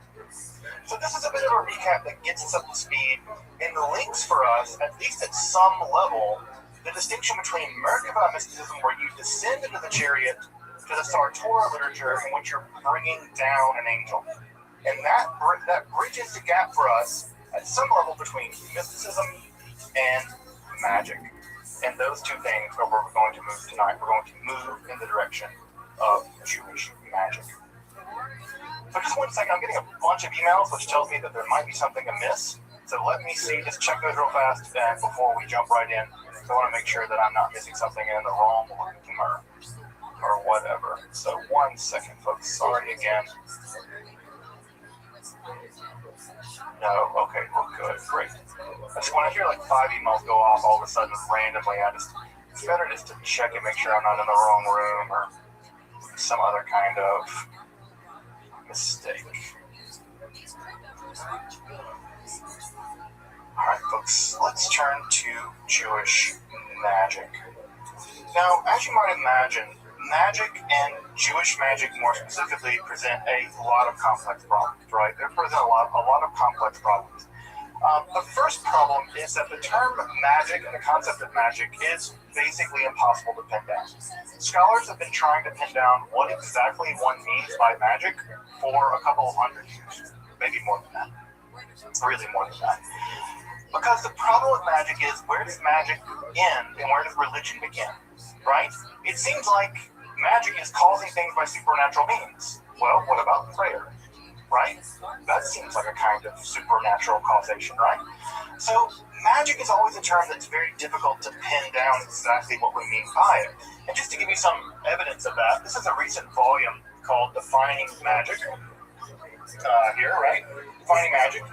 So this is a bit of a recap that gets us up to speed and links for us, at least at some level, the distinction between Merkava mysticism, where you descend into the chariot, to the Sartora literature, in which you're bringing down an angel. And that bridges the gap for us at some level between mysticism and magic. And those two things are where we're going to move tonight. We're going to move in the direction of Jewish magic. So just 1 second, I'm getting a bunch of emails, which tells me that there might be something amiss. So let me see, just check those real fast before we jump right in. So I want to make sure that I'm not missing something in the wrong room or whatever. So 1 second, folks. Sorry again. No, okay, well, good, great. I just want to hear like 5 emails go off all of a sudden randomly. It's better just to check and make sure I'm not in the wrong room or some other kind of mistake. Alright, folks, let's turn to Jewish magic. Now, as you might imagine, magic and Jewish magic more specifically present a lot of complex problems, right? They present a lot of complex problems. The first problem is that the term magic and the concept of magic is basically impossible to pin down. Scholars have been trying to pin down what exactly one means by magic for a couple of hundred years, maybe more than that, really more than that. Because the problem with magic is, where does magic end and where does religion begin, right? It seems like magic is causing things by supernatural means. Well, what about prayer? Right? That seems like a kind of supernatural causation, right? So magic is always a term that's very difficult to pin down exactly what we mean by it. And just to give you some evidence of that, this is a recent volume called Defining Magic. Here, right? Defining Magic.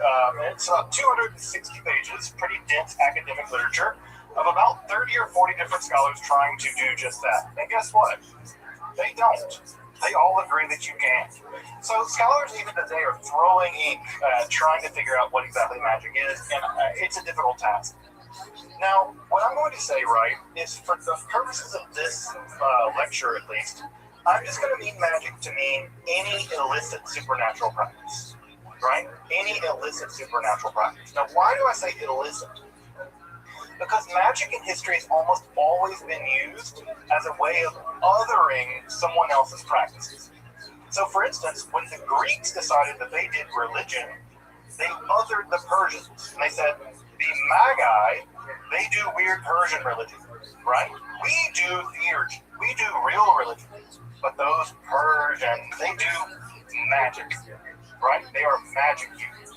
It's about 260 pages, pretty dense academic literature of about 30 or 40 different scholars trying to do just that. And guess what? They don't. They all agree that you can. So scholars even today are throwing ink trying to figure out what exactly magic is, and it's a difficult task. Now, what I'm going to say, right, is for the purposes of this lecture at least, I'm just going to mean magic to mean any illicit supernatural practice, right? Any illicit supernatural practice. Now, why do I say illicit? Because magic in history has almost always been used as a way of othering someone else's practices. So, for instance, when the Greeks decided that they did religion, they othered the Persians. And they said, the Magi, they do weird Persian religion, right? We do theurgy. We do real religion. But those Persians, they do magic, right? They are magic users.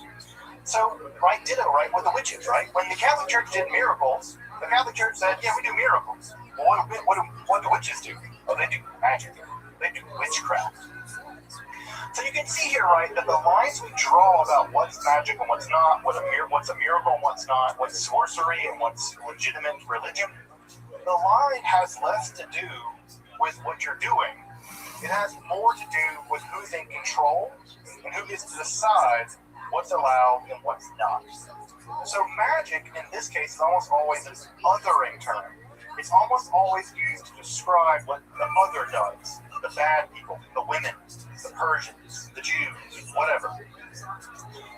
So, right, ditto, right, with the witches, right? When the Catholic Church did miracles, the Catholic Church said, yeah, we do miracles. Well, what do witches do? Oh, they do magic. They do witchcraft. So you can see here, right, that the lines we draw about what's magic and what's not, what's a miracle and what's not, what's sorcery and what's legitimate religion, the line has less to do with what you're doing. It has more to do with who's in control and who gets to decide what's allowed and what's not. So magic, in this case, is almost always an othering term. It's almost always used to describe what the other does. The bad people, the women, the Persians, the Jews, whatever.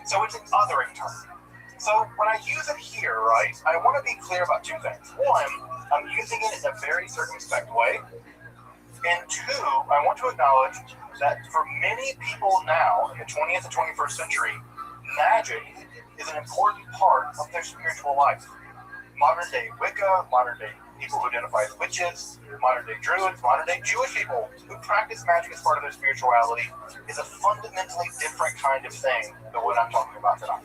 So it's an othering term. So when I use it here, right, I want to be clear about two things. One, I'm using it in a very circumspect way. And two, I want to acknowledge that for many people now in the 20th and 21st century, magic is an important part of their spiritual life. Modern day Wicca, modern day people who identify as witches, modern day Druids, modern day Jewish people who practice magic as part of their spirituality is a fundamentally different kind of thing than what I'm talking about tonight.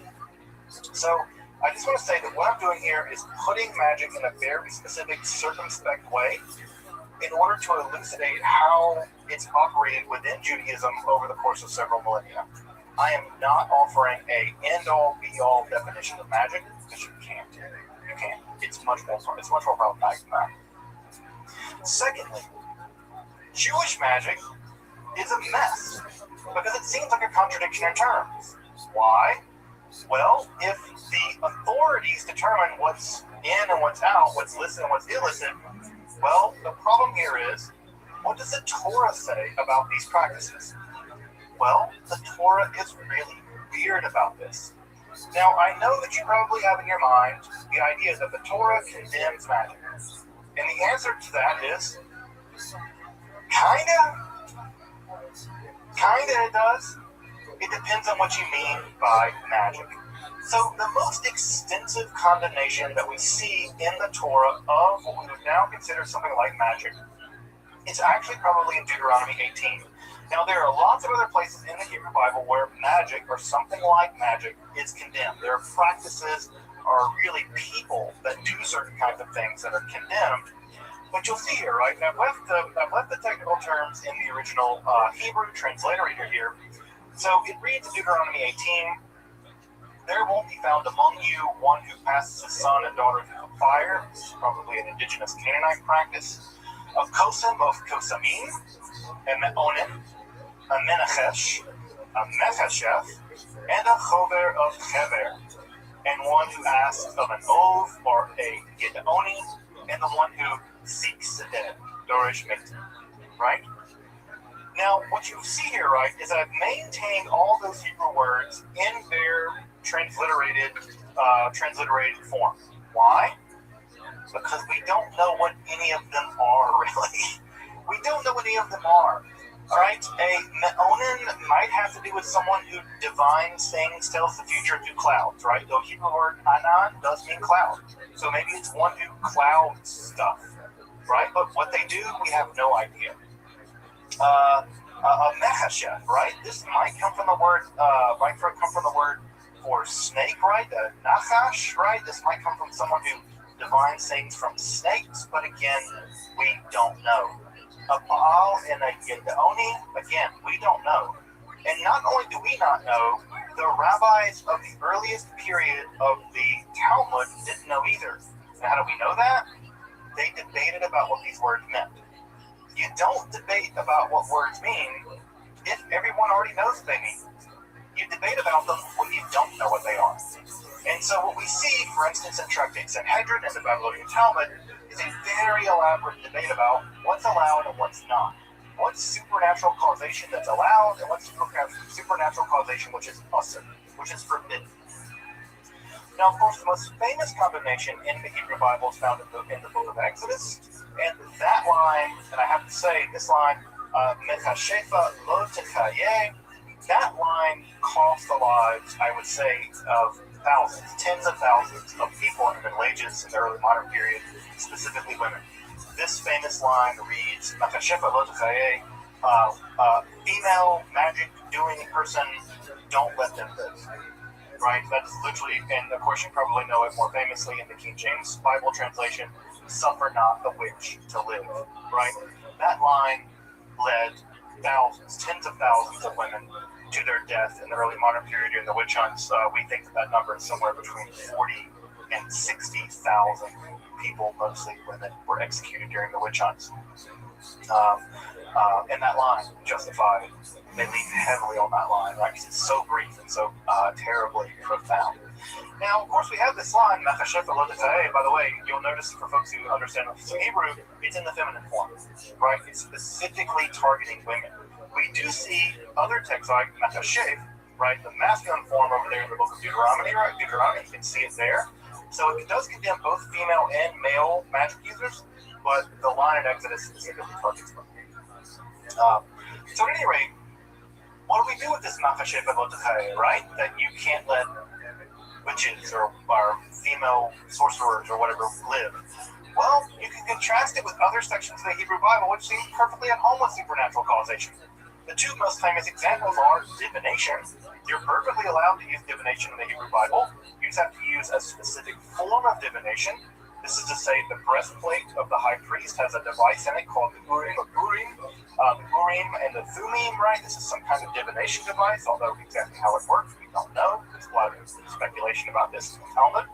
So I just want to say that what I'm doing here is putting magic in a very specific, circumspect way in order to elucidate how it's operated within Judaism over the course of several millennia. I am not offering a end-all, be-all definition of magic, because you can't. You can't. It's much more problematic than that. Secondly, Jewish magic is a mess, because it seems like a contradiction in terms. Why? Well, if the authorities determine what's in and what's out, what's licit and what's illicit, well, the problem here is, what does the Torah say about these practices? Well, the Torah is really weird about this? Now, I know that you probably have in your mind the idea that the Torah condemns magic. And the answer to that is, kinda it does. It depends on what you mean by magic. So the most extensive condemnation that we see in the Torah of what we would now consider something like magic is actually probably in Deuteronomy 18. Now, there are lots of other places in the Hebrew Bible where magic or something like magic is condemned. There are practices or really people that do certain kinds of things that are condemned. But you'll see here, right? I've left the technical terms in the original Hebrew transliterator here. So it reads in Deuteronomy 18, there won't be found among you one who passes his son and daughter through the fire. This is probably an indigenous Canaanite practice. Of Kosam, of Kosamim, and Me'onim, a Menachesh, a Mechasheth, and a Chover of Chever, and one who asks of an oath or a Gideoni, and the one who seeks the dead, Dorish Mikti, right? Now, what you see here, right, is I've maintained all those Hebrew words in their transliterated form. Why? Because we don't know what any of them are, really. We don't know what any of them are. All right, a me'onin might have to do with someone who divines things, tells the future through clouds, right? The Hebrew word anan does mean cloud. So maybe it's one who clouds stuff, right? But what they do, we have no idea. A mechasheth, right? This might come from the word, for snake, right? A nachash, right? This might come from someone who divines things from snakes, but again, we don't know. A Baal and a Gideoni, again, we don't know. And not only do we not know, the rabbis of the earliest period of the Talmud didn't know either. And how do we know that? They debated about what these words meant. You don't debate about what words mean if everyone already knows what they mean. You debate about them when you don't know what they are. And so what we see, for instance, in Tractate Sanhedrin and the Babylonian Talmud, is a very elaborate debate about what's allowed and what's not. What's supernatural causation that's allowed, and what's supernatural causation which is asur, which is forbidden. Now, of course, the most famous condemnation in the Hebrew Bible is found in the book of Exodus. And that line, and I have to say, this line, Mechashefa lo techayeh, that line cost the lives, I would say, of thousands, tens of thousands of people in the Middle Ages in the early modern period, specifically women. This famous line reads, Mechashefa lo techayeh, female magic doing person, don't let them live. Right? That's literally, and of course you probably know it more famously in the King James Bible translation, suffer not the witch to live. Right? That line led thousands, tens of thousands of women to their death in the early modern period during the witch hunts. We think that number is somewhere between 40 and 60,000 people, mostly women, were executed during the witch hunts. And that line, justified, they lean heavily on that line, right? Because it's so brief and so terribly profound. Now, of course, we have this line, Mechashefa lo techayeh. By the way, you'll notice for folks who understand some Hebrew, it's in the feminine form, right? It's specifically targeting women. We do see other texts like Mechashef, right? The masculine form over there in the book of Deuteronomy, right? Deuteronomy, you can see it there. So it does condemn both female and male magic users, but the line in Exodus specifically targets women. So at any rate, what do we do with this Mechashefa lo techayeh, right? That you can't let witches or female sorcerers or whatever live. Well, you can contrast it with other sections of the Hebrew Bible which seem perfectly at home with supernatural causation. The two most famous examples are divination. You're perfectly allowed to use divination in the Hebrew Bible. You just have to use a specific form of divination. This is to say the breastplate of the high priest has a device in it called the Urim or Urim. The Urim and the Thummim, right? This is some kind of divination device, although exactly how it works, we don't know. There's a lot of speculation about this in the Talmud.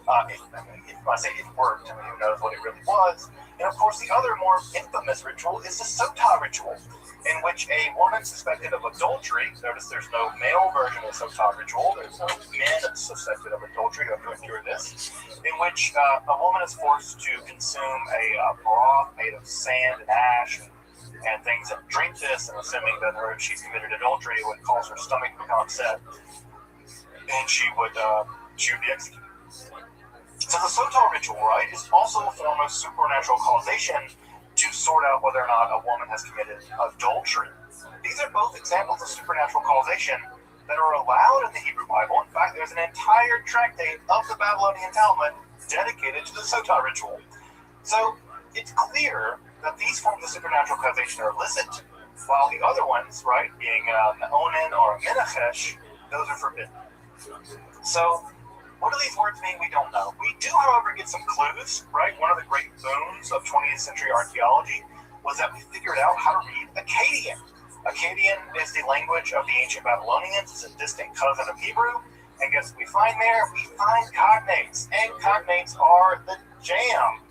If I say it worked, I mean, who knows what it really was. And of course, the other more infamous ritual is the Sotah ritual, in which a woman suspected of adultery, notice there's no male version of the Sotah ritual, there's no men suspected of adultery who have to endure this, in which a woman is forced to consume a broth made of sand and ash, and things, and drink this, and assuming that she's committed adultery, would cause her stomach to become upset, and she would be executed. So the Sotar ritual, right, is also a form of supernatural causation to sort out whether or not a woman has committed adultery. These are both examples of supernatural causation that are allowed in the Hebrew Bible. In fact, there's an entire tractate of the Babylonian Talmud dedicated to the Sotar ritual. So it's clear that these forms of supernatural causation are illicit, while the other ones, right, being an onen or a menachesh, those are forbidden. So what do these words mean? We don't know. We do, however, get some clues, right? One of the great boons of 20th century archaeology was that we figured out how to read Akkadian. Akkadian is the language of the ancient Babylonians. It's a distant cousin of Hebrew. And guess what we find there? We find cognates. And cognates are the jam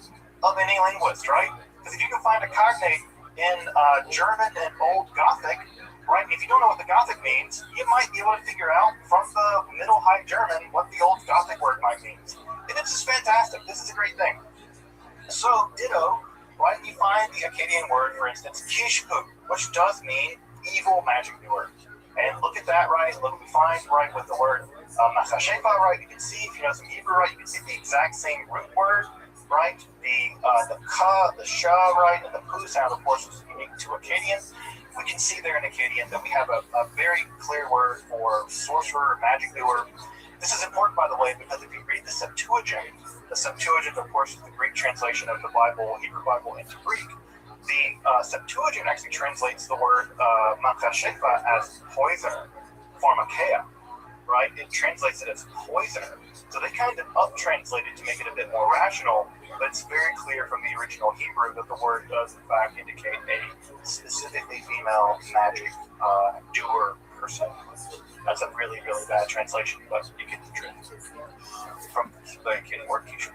of any linguist, right? Because if you can find a cognate in German and Old Gothic, right? If you don't know what the Gothic means, you might be able to figure out from the Middle High German what the Old Gothic word might mean. And it's just fantastic. This is a great thing. So, ditto, right? You find the Akkadian word, for instance, kishpu, which does mean evil magic doer. And look at that, right? Look, we find, right, with the word machashefa, right? You can see, if you know some Hebrew, right, you can see the exact same root word, right? The ka, the sha, right, and the pu sound, of course, is unique to Akkadian. We can see there in Akkadian that we have a very clear word for sorcerer, magic doer. This is important, by the way, because if you read the Septuagint, of course, is the Greek translation of the Bible, Hebrew Bible, into Greek. The Septuagint actually translates the word machashefa as poisoner, pharmakeia, right? It translates it as poisoner. So they kind of up-translate it to make it a bit more rational, but it's very clear from the original Hebrew that the word does, in fact, indicate a specifically female magic doer person. That's a really, really bad translation, but you get the truth from the Akkadian word kishu.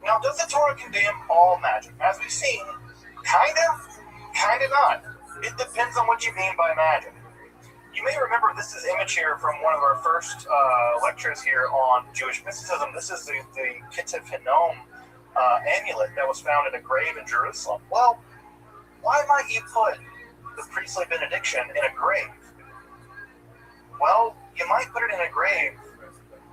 Now, does the Torah condemn all magic? As we've seen, kind of not. It depends on what you mean by magic. You may remember this is image here from one of our first lectures here on Jewish mysticism. This is the Ketef Hinnom amulet that was found in a grave in Jerusalem. Well, why might you put the priestly benediction in a grave? Well, you might put it in a grave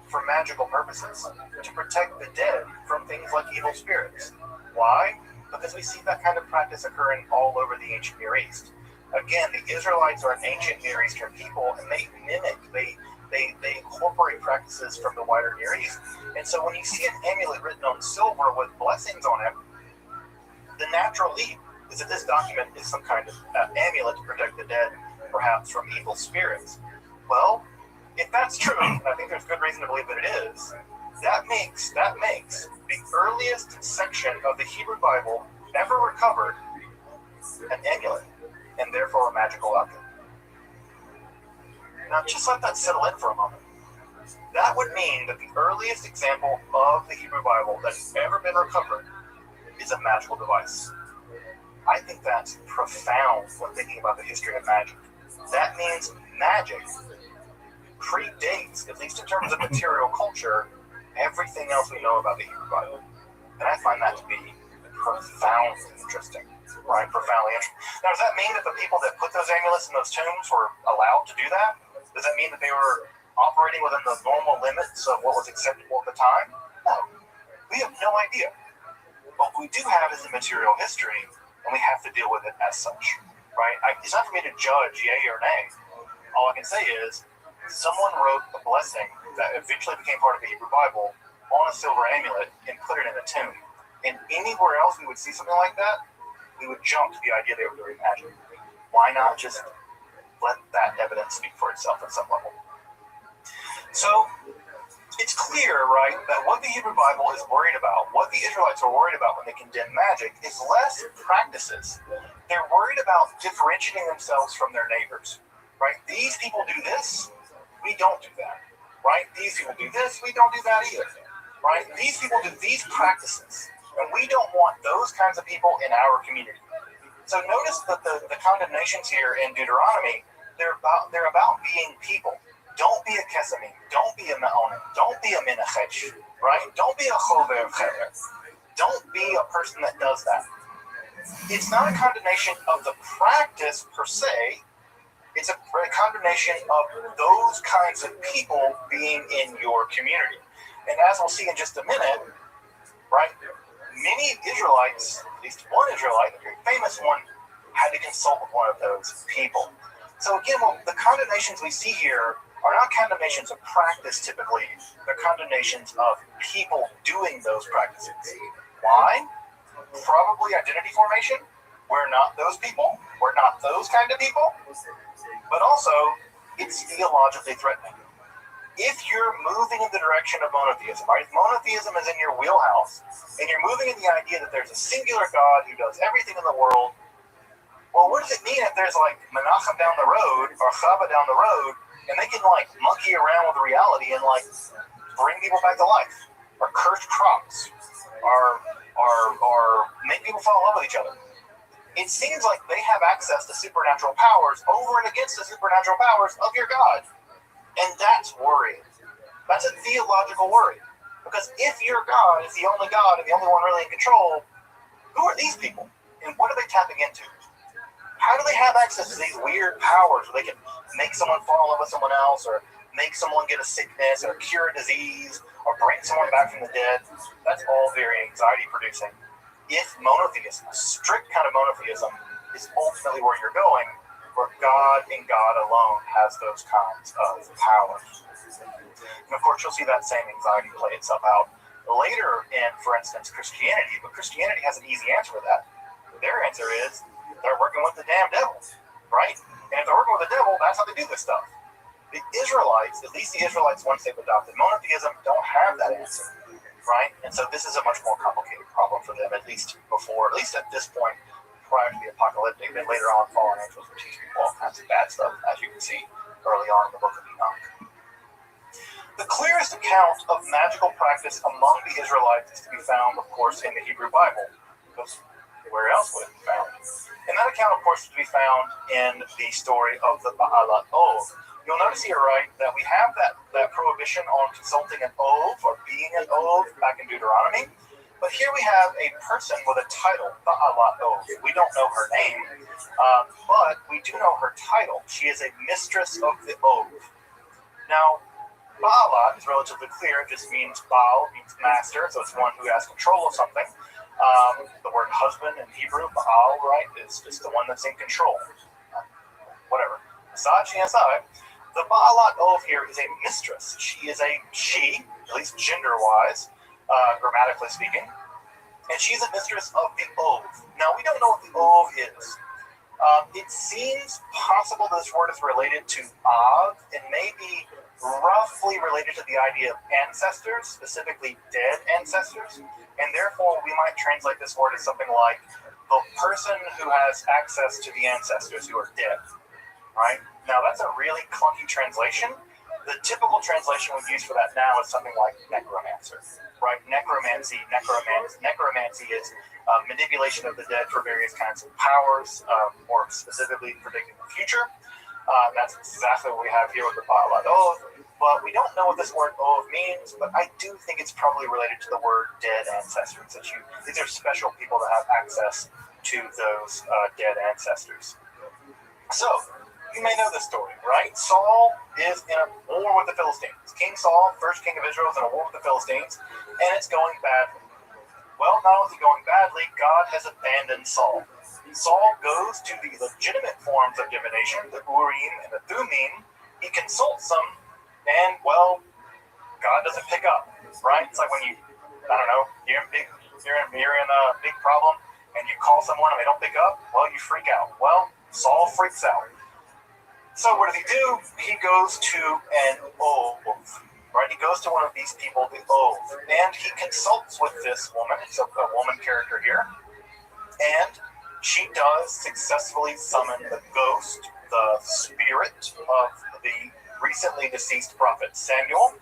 for magical purposes, to protect the dead from things like evil spirits. Why? Because we see that kind of practice occurring all over the ancient Near East. Again, the Israelites are an ancient Near Eastern people, and they mimic, they incorporate practices from the wider Near East. And so when you see an amulet written on silver with blessings on it, the natural leap is that this document is some kind of amulet to protect the dead, perhaps from evil spirits. Well, if that's true, and I think there's good reason to believe that it is, that makes the earliest section of the Hebrew Bible ever recovered an amulet, and therefore a magical object. Now, just let that settle in for a moment. That would mean that the earliest example of the Hebrew Bible that has ever been recovered is a magical device. I think that's profound when thinking about the history of magic. That means magic predates, at least in terms of material culture, everything else we know about the Hebrew Bible. And I find that to be profoundly interesting. Right? Profoundly interesting. Now, does that mean that the people that put those amulets in those tombs were allowed to do that? Does that mean that they were operating within the normal limits of what was acceptable at the time? No. We have no idea. What we do have is the material history, and we have to deal with it as such. Right? It's not for me to judge yay or nay. All I can say is, someone wrote a blessing that eventually became part of the Hebrew Bible on a silver amulet and put it in a tomb. And anywhere else we would see something like that, we would jump to the idea they were doing magic. Why not just let that evidence speak for itself at some level? So it's clear, right, that what the Hebrew Bible is worried about, what the Israelites are worried about when they condemn magic, is less practices. They're worried about differentiating themselves from their neighbors. Right? These people do this, we don't do that. Right? These people do this, we don't do that either. Right? These people do these practices, and we don't want those kinds of people in our community. So notice that the condemnations here in Deuteronomy, they're about being people. Don't be a kesamim. Don't be a me'onim. Don't be a menachech. Right? Don't be a chover of chever. Don't be a person that does that. It's not a condemnation of the practice per se. It's a condemnation of those kinds of people being in your community. And as we'll see in just a minute, right, many Israelites, at least one Israelite, a very famous one, had to consult with one of those people. So again, the condemnations we see here are not condemnations of practice typically. They're condemnations of people doing those practices. Why? Probably identity formation. We're not those people. We're not those kind of people. But also, it's theologically threatening. If you're moving in the direction of monotheism, right? If monotheism is in your wheelhouse, and you're moving in the idea that there's a singular God who does everything in the world, well, what does it mean if there's like Menachem down the road or Chava down the road, and they can like monkey around with reality and like bring people back to life, or curse crops, or make people fall in love with each other? It seems like they have access to supernatural powers over and against the supernatural powers of your God. And that's worrying. That's a theological worry. Because if your God is the only God and the only one really in control, who are these people? And what are they tapping into? How do they have access to these weird powers where they can make someone fall in love with someone else, or make someone get a sickness, or cure a disease, or bring someone back from the dead? That's all very anxiety producing. If monotheism, strict kind of monotheism, is ultimately where you're going, where God and God alone has those kinds of powers. And of course, you'll see that same anxiety play itself out later in, for instance, Christianity. But Christianity has an easy answer for that. Their answer is they're working with the damn devil, right? And if they're working with the devil, that's how they do this stuff. The Israelites, at least the Israelites once they've adopted monotheism, don't have that answer, right? And so this is a much more complicated problem for them, at least at this point, prior to the apocalyptic. Then later on, fallen angels will teach people all kinds of bad stuff, as you can see early on in the book of Enoch. The clearest account of magical practice among the Israelites is to be found, of course, in the Hebrew Bible. Because where else would it be found? And that account, of course, is to be found in the story of the Ba'alat Ov. You'll notice here, right, that we have that prohibition on consulting an Ov or being an Ov back in Deuteronomy. But here we have a person with a title, Ba'alat Ov. We don't know her name, but we do know her title. She is a mistress of the Ov. Now, Ba'alat is relatively clear. It just means Baal means master, so it's one who has control of something. The word husband in Hebrew, Baal, right, is just the one that's in control. Whatever. Aside, the Ba'alat Ov here is a mistress. She is she, at least gender-wise, grammatically speaking, and she's a mistress of the Ov. Now, we don't know what the Ov is. It seems possible this word is related to Av, and maybe roughly related to the idea of ancestors, specifically dead ancestors, and therefore we might translate this word as something like the person who has access to the ancestors who are dead, right? Now, that's a really clunky translation. The typical translation we use for that now is something like necromancer, right? Necromancy is manipulation of the dead for various kinds of powers, more specifically predicting the future. That's exactly what we have here with the Ba'alat Ov. But we don't know what this word Ov means, but I do think it's probably related to the word dead ancestors. These are special people that have access to those dead ancestors. So, you may know this story, right? Saul is in a war with the Philistines. King Saul, first king of Israel, is in a war with the Philistines, and it's going badly. Well, not only is it going badly, God has abandoned Saul. Saul goes to the legitimate forms of divination, the Urim and the Thummim. He consults them, and, well, God doesn't pick up, right? It's like when you're in a big problem, and you call someone and they don't pick up, well, you freak out. Well, Saul freaks out. So what does he do? He goes to an Ov, right? He goes to one of these people, the Ov, and he consults with this woman. It's a woman character here. And she does successfully summon the ghost, the spirit of the recently deceased prophet Samuel.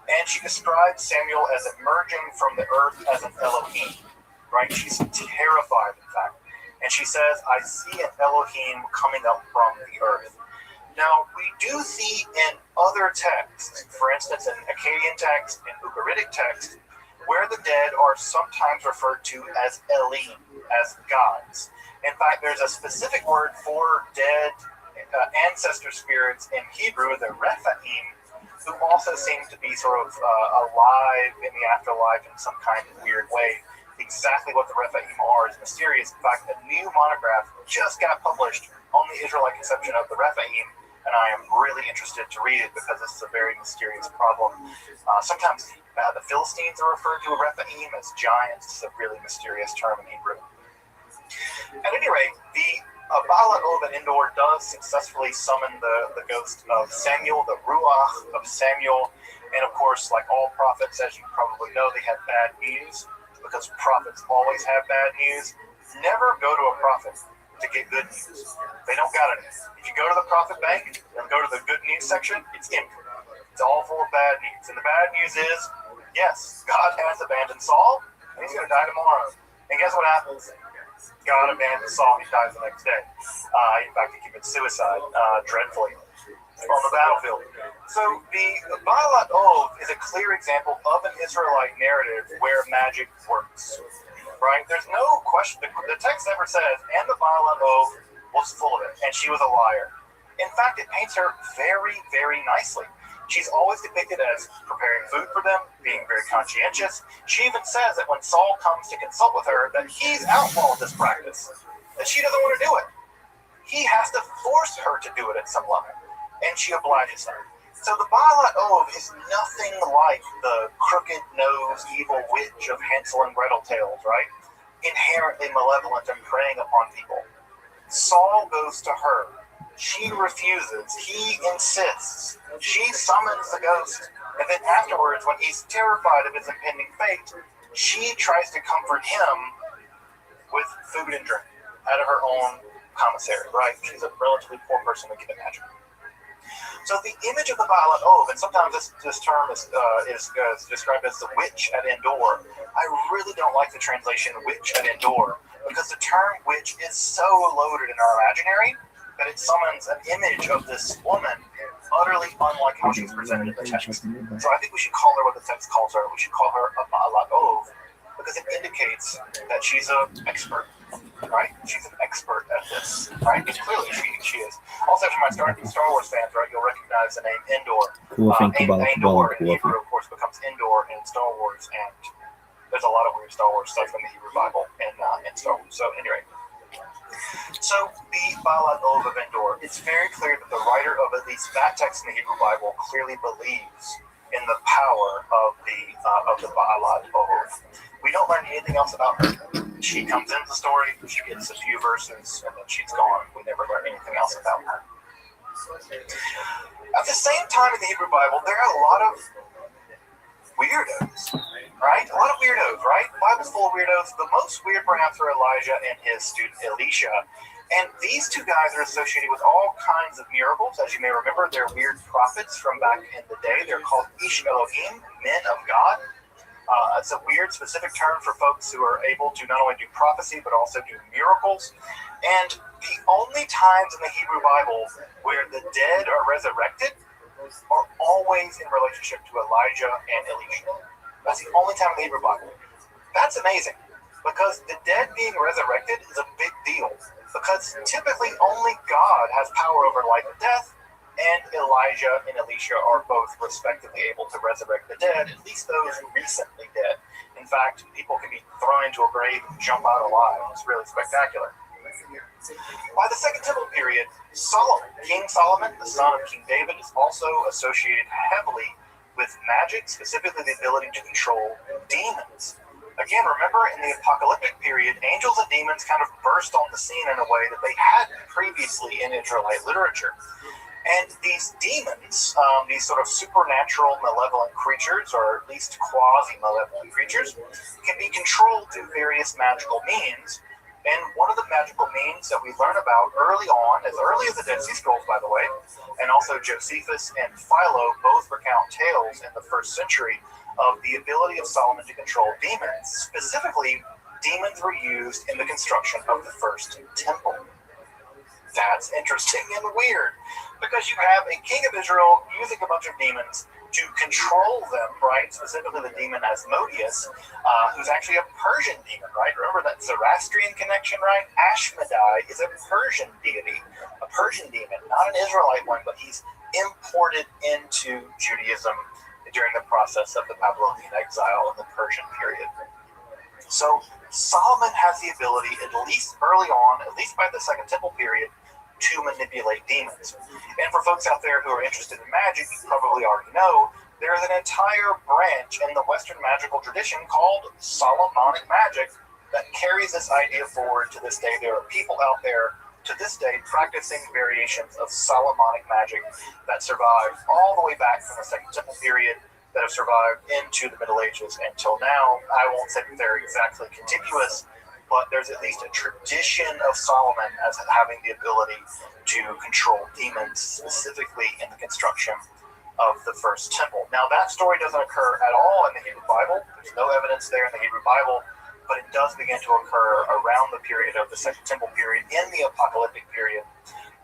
And she describes Samuel as emerging from the earth as an Elohim, right? She's terrified, in fact. And she says, I see an Elohim coming up from the earth. Now, we do see in other texts, for instance, in Akkadian text, in Ugaritic text, where the dead are sometimes referred to as Elim, as gods. In fact, there's a specific word for dead ancestor spirits in Hebrew, the Rephaim, who also seem to be sort of alive in the afterlife in some kind of weird way. Exactly what the Rephaim are is mysterious. In fact, a new monograph just got published on the Israelite conception of the Rephaim, and I am really interested to read it because this is a very mysterious problem. Sometimes the Philistines are referred to a Rephaim as giants. It's a really mysterious term in Hebrew. At any rate, the Baalat Ov Endor does successfully summon the ghost of Samuel, the Ruach of Samuel, and of course, like all prophets, as you probably know, they have bad news, because prophets always have bad news. Never go to a prophet to get good news. They don't got it. If you go to the prophet bank and go to the good news section, it's empty. It's all full of bad news. And the bad news is, yes, God has abandoned Saul, and he's going to die tomorrow. And guess what happens? God abandons Saul, and he dies the next day. In fact, he commits suicide dreadfully on the battlefield. So the Baalat Ov is a clear example of an Israelite narrative where magic works. Right? There's no question. The text never says, and the Baalat Ov was full of it, and she was a liar. In fact, it paints her very, very nicely. She's always depicted as preparing food for them, being very conscientious. She even says that when Saul comes to consult with her, that he's outlawed this practice, that she doesn't want to do it. He has to force her to do it at some level, and she obliges him. So the Baalat Ov is nothing like the crooked-nosed evil witch of Hansel and Gretel tales, right? Inherently malevolent and preying upon people. Saul goes to her. She refuses. He insists. She summons the ghost. And then afterwards, when he's terrified of his impending fate, she tries to comfort him with food and drink out of her own commissary, right? She's a relatively poor person, we can imagine. So the image of the Baalat Ov, and sometimes this term is described as the witch at Endor. I really don't like the translation witch at Endor, because the term witch is so loaded in our imaginary that it summons an image of this woman utterly unlike how she's presented in the text. So I think we should call her what the text calls her. We should call her a Baalat Ov, because it indicates that she's an expert, right? She's an expert at this, right? Because clearly she is. Also, if you might start Star Wars fans, right, you'll recognize the name Endor. Endor in Hebrew, of course, becomes Endor in Star Wars, and there's a lot of weird Star Wars stuff in the Hebrew Bible and Star Wars. So anyway. So the Baalat Ov of Endor, it's very clear that the writer of at least that text in the Hebrew Bible clearly believes in the power of the Baalat Ov. We don't learn anything else about her. She comes into the story, she gets a few verses, and then she's gone. We never learn anything else about her. At the same time in the Hebrew Bible, there are a lot of weirdos, right? A lot of weirdos, right? The Bible's full of weirdos. The most weird, perhaps, are Elijah and his student Elisha. And these two guys are associated with all kinds of miracles. As you may remember, they're weird prophets from back in the day. They're called Ish Elohim, men of God. It's a weird, specific term for folks who are able to not only do prophecy, but also do miracles. And the only times in the Hebrew Bible where the dead are resurrected are always in relationship to Elijah and Elisha. That's the only time in the Hebrew Bible. That's amazing, because the dead being resurrected is a big deal, because typically only God has power over life and death, and Elijah and Elisha are both respectively able to resurrect the dead, at least those recently dead. In fact, people can be thrown into a grave and jump out alive. It's really spectacular. By the Second Temple period, Solomon, King Solomon, the son of King David, is also associated heavily with magic, specifically the ability to control demons. Again, remember, in the apocalyptic period, angels and demons kind of burst on the scene in a way that they hadn't previously in Israelite literature. And these demons, these sort of supernatural malevolent creatures, or at least quasi-malevolent creatures, can be controlled through various magical means. And one of the magical means that we learn about early on, as early as the Dead Sea Scrolls, by the way, and also Josephus and Philo both recount tales in the 1st century of the ability of Solomon to control demons. Specifically, demons were used in the construction of the first temple. That's interesting and weird, because you have a king of Israel using a bunch of demons to control them, right? Specifically the demon Asmodeus, who's actually a Persian demon, right? Remember that Zoroastrian connection, right? Ashmedai is a Persian deity, a Persian demon, not an Israelite one, but he's imported into Judaism during the process of the Babylonian exile in the Persian period. So Solomon has the ability, at least early on, at least by the Second Temple period, to manipulate demons. And for folks out there who are interested in magic, you probably already know, there is an entire branch in the Western magical tradition called Solomonic magic that carries this idea forward to this day. There are people out there to this day practicing variations of Solomonic magic that survive all the way back from the Second Temple period, that have survived into the Middle Ages until now. I won't say that they're exactly contiguous, but there's at least a tradition of Solomon as having the ability to control demons, specifically in the construction of the first temple. Now, that story doesn't occur at all in the Hebrew Bible. There's no evidence there in the Hebrew Bible, but it does begin to occur around the period of the Second Temple period, in the apocalyptic period.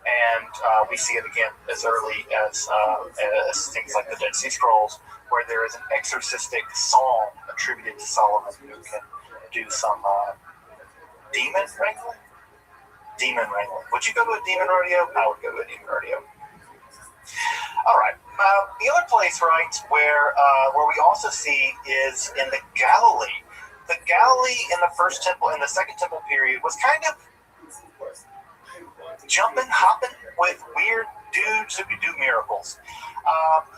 And we see it again as early as things like the Dead Sea Scrolls, where there is an exorcistic psalm attributed to Solomon who can do some demon wrangling. Would you go to a demon rodeo? I would go to a demon rodeo. All right. The other place, right, where we also see is in the Galilee. The Galilee in the first temple, in the Second Temple period, was kind of jumping, hopping with weird dudes who could do miracles.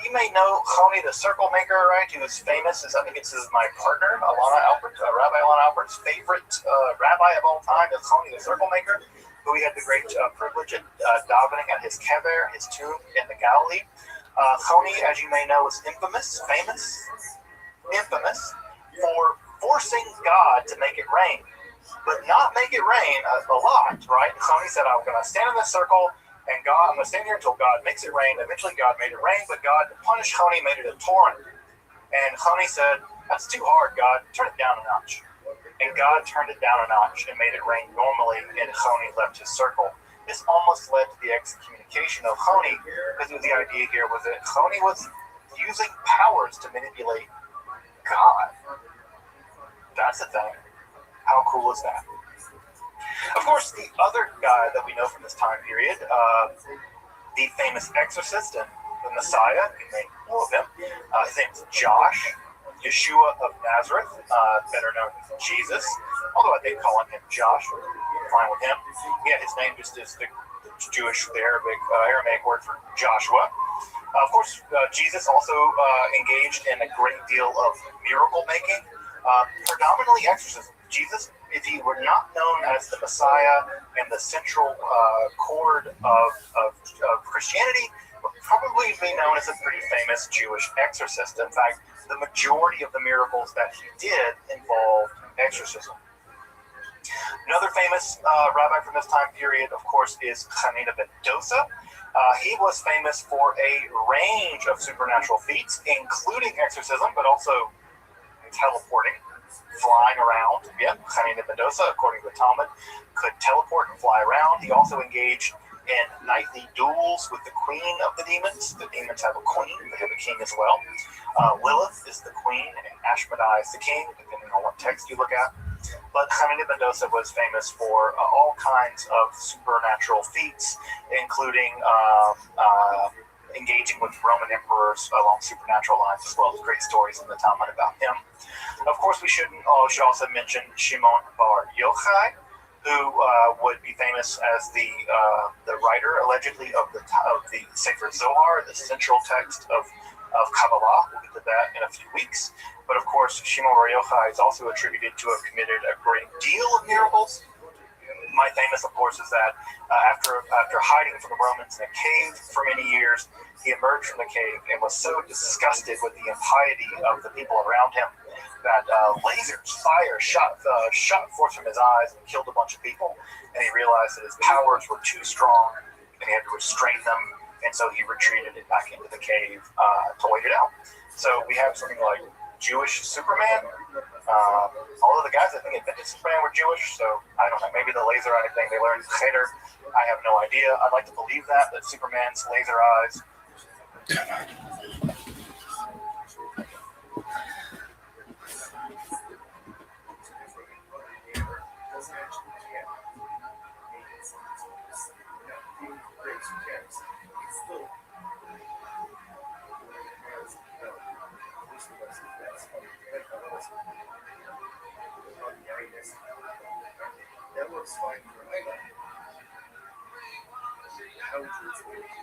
You may know Choni the Circle Maker, right? He was famous. I think it's my partner, Rabbi Alana Alpert's favorite rabbi of all time is Choni the Circle Maker, who we had the great privilege of davening at his kever, his tomb in the Galilee. Choni, as you may know, is famous for forcing God to make it rain, but not make it rain a lot, right? Choni said, I'm going to stand in this circle, and I'm going to stand here until God makes it rain. Eventually, God made it rain, but God punished Choni, made it a torrent. And Choni said, that's too hard, God. Turn it down a notch. And God turned it down a notch and made it rain normally, and Choni left his circle. This almost led to the excommunication of Choni, because the idea here was that Choni was using powers to manipulate God. That's the thing. How cool is that? Of course, the other guy that we know from this time period, the famous exorcist and the Messiah, you may know of him. His name is Josh, Yeshua of Nazareth, better known as Jesus. Although they call him Josh, we're fine with him. Yeah, his name just is the Jewish, the Aramaic word for Joshua. Of course, Jesus also engaged in a great deal of miracle making, predominantly exorcism. Jesus, if he were not known as the Messiah and the central chord of Christianity, would probably be known as a pretty famous Jewish exorcist. In fact, the majority of the miracles that he did involved exorcism. Another famous rabbi from this time period, of course, is Hanina ben Dosa. He was famous for a range of supernatural feats, including exorcism, but also teleporting, flying around. Yep, Hanina ben Dosa, according to the Talmud, could teleport and fly around. He also engaged in nightly duels with the queen of the demons. The demons have a queen, they have a king as well. Lilith is the queen, and Ashmedai is the king, depending on what text you look at. But Hanina ben Dosa was famous for all kinds of supernatural feats, including engaging with Roman emperors along supernatural lines, as well as great stories in the Talmud about him. Of course, we should also mention Shimon bar Yochai, who would be famous as the writer, allegedly, of the Sefer Zohar, the central text of Kabbalah. We'll get to that in a few weeks. But of course, Shimon bar Yochai is also attributed to have committed a great deal of miracles. My famous, of course, is that after hiding from the Romans in a cave for many years, he emerged from the cave and was so disgusted with the impiety of the people around him that fire shot forth from his eyes and killed a bunch of people. And he realized that his powers were too strong and he had to restrain them. And so he retreated it back into the cave to wait it out. So we have something like Jewish Superman. All of the guys I think invented Superman were Jewish, so I don't know, maybe the laser eye thing they learned later. I have no idea. I'd like to believe that Superman's laser eyes That works fine for my life. How would you explain it?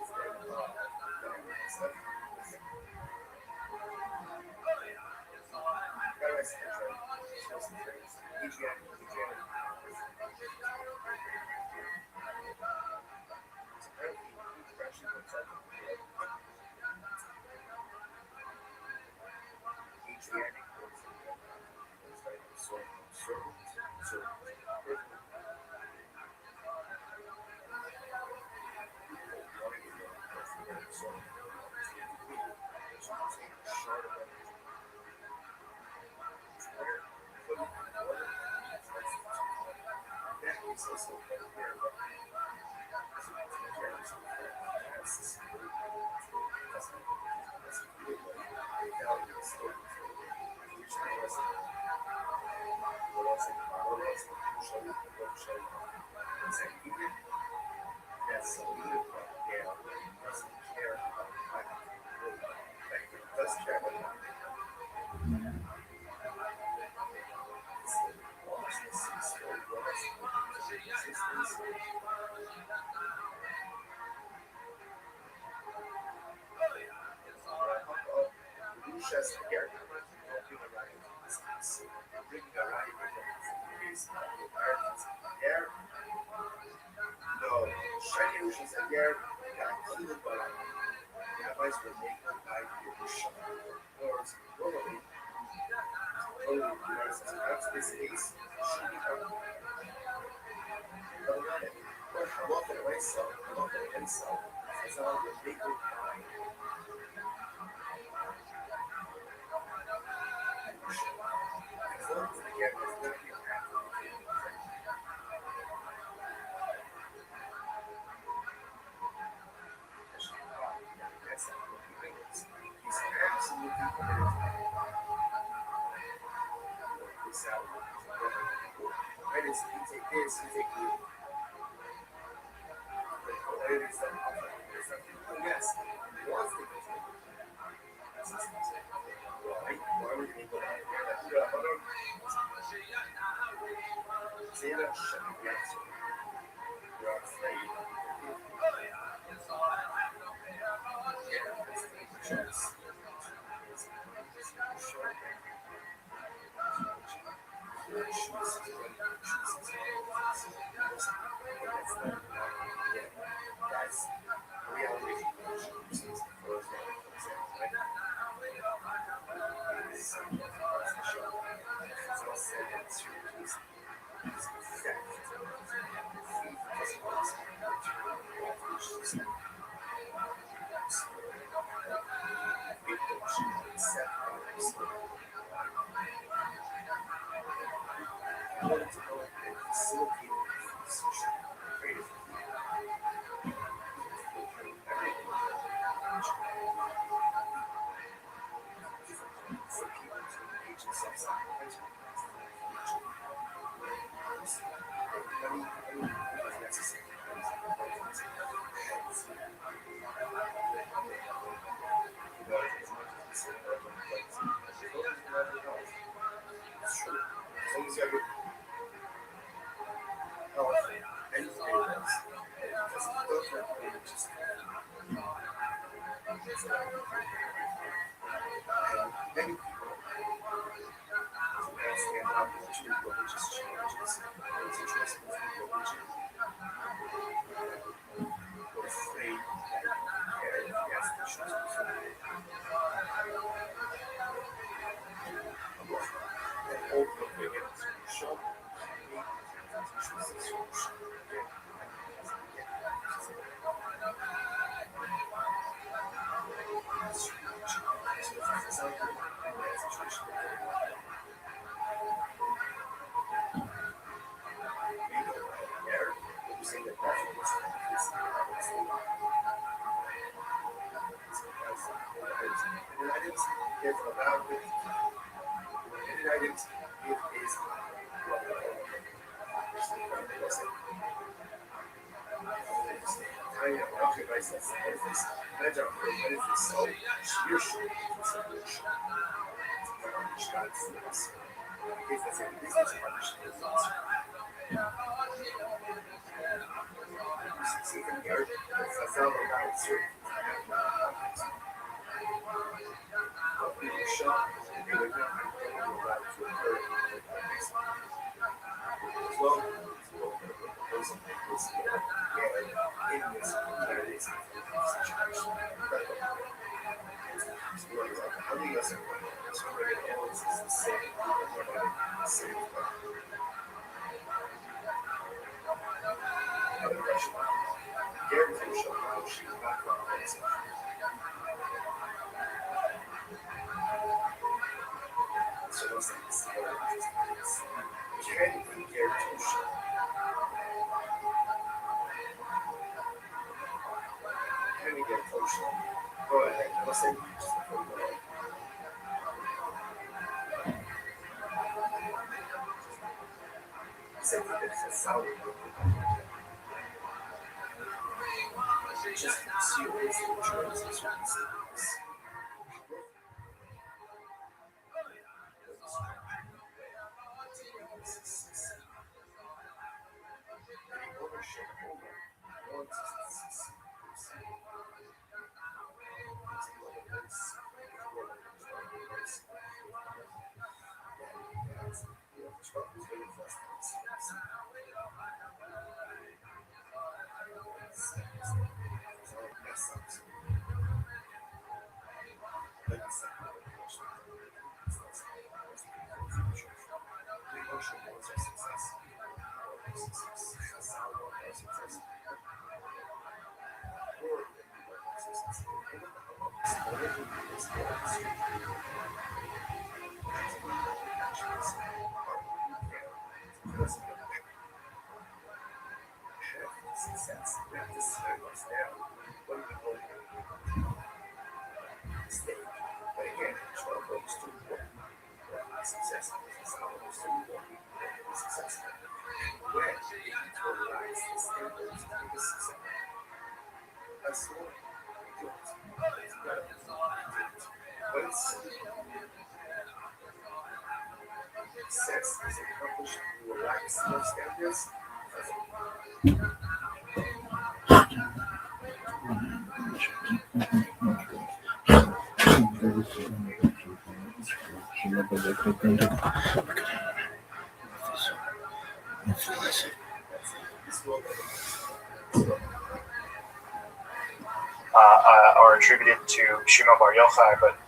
Are attributed to Shimon Bar Yochai, but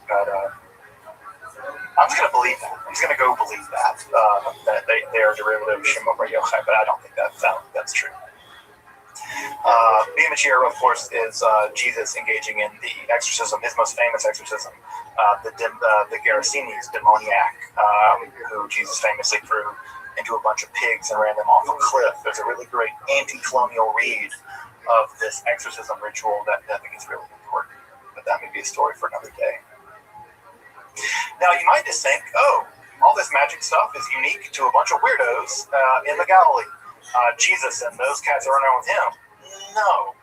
I'm just going to believe that. I'm just going to go believe that that they are derivative of Shimon Bar Yochai, but I don't think that's true. Bimachir, of course, is Jesus engaging in the exorcism, his most famous exorcism, the Gerasenes demoniac, who Jesus famously threw into a bunch of pigs and ran them off a cliff. There's a really great anti-colonial read of this exorcism ritual that I think is really important, but that may be a story for another day. Now, you might just think, oh, all this magic stuff is unique to a bunch of weirdos in the Galilee. Jesus and those cats that run around with him. No.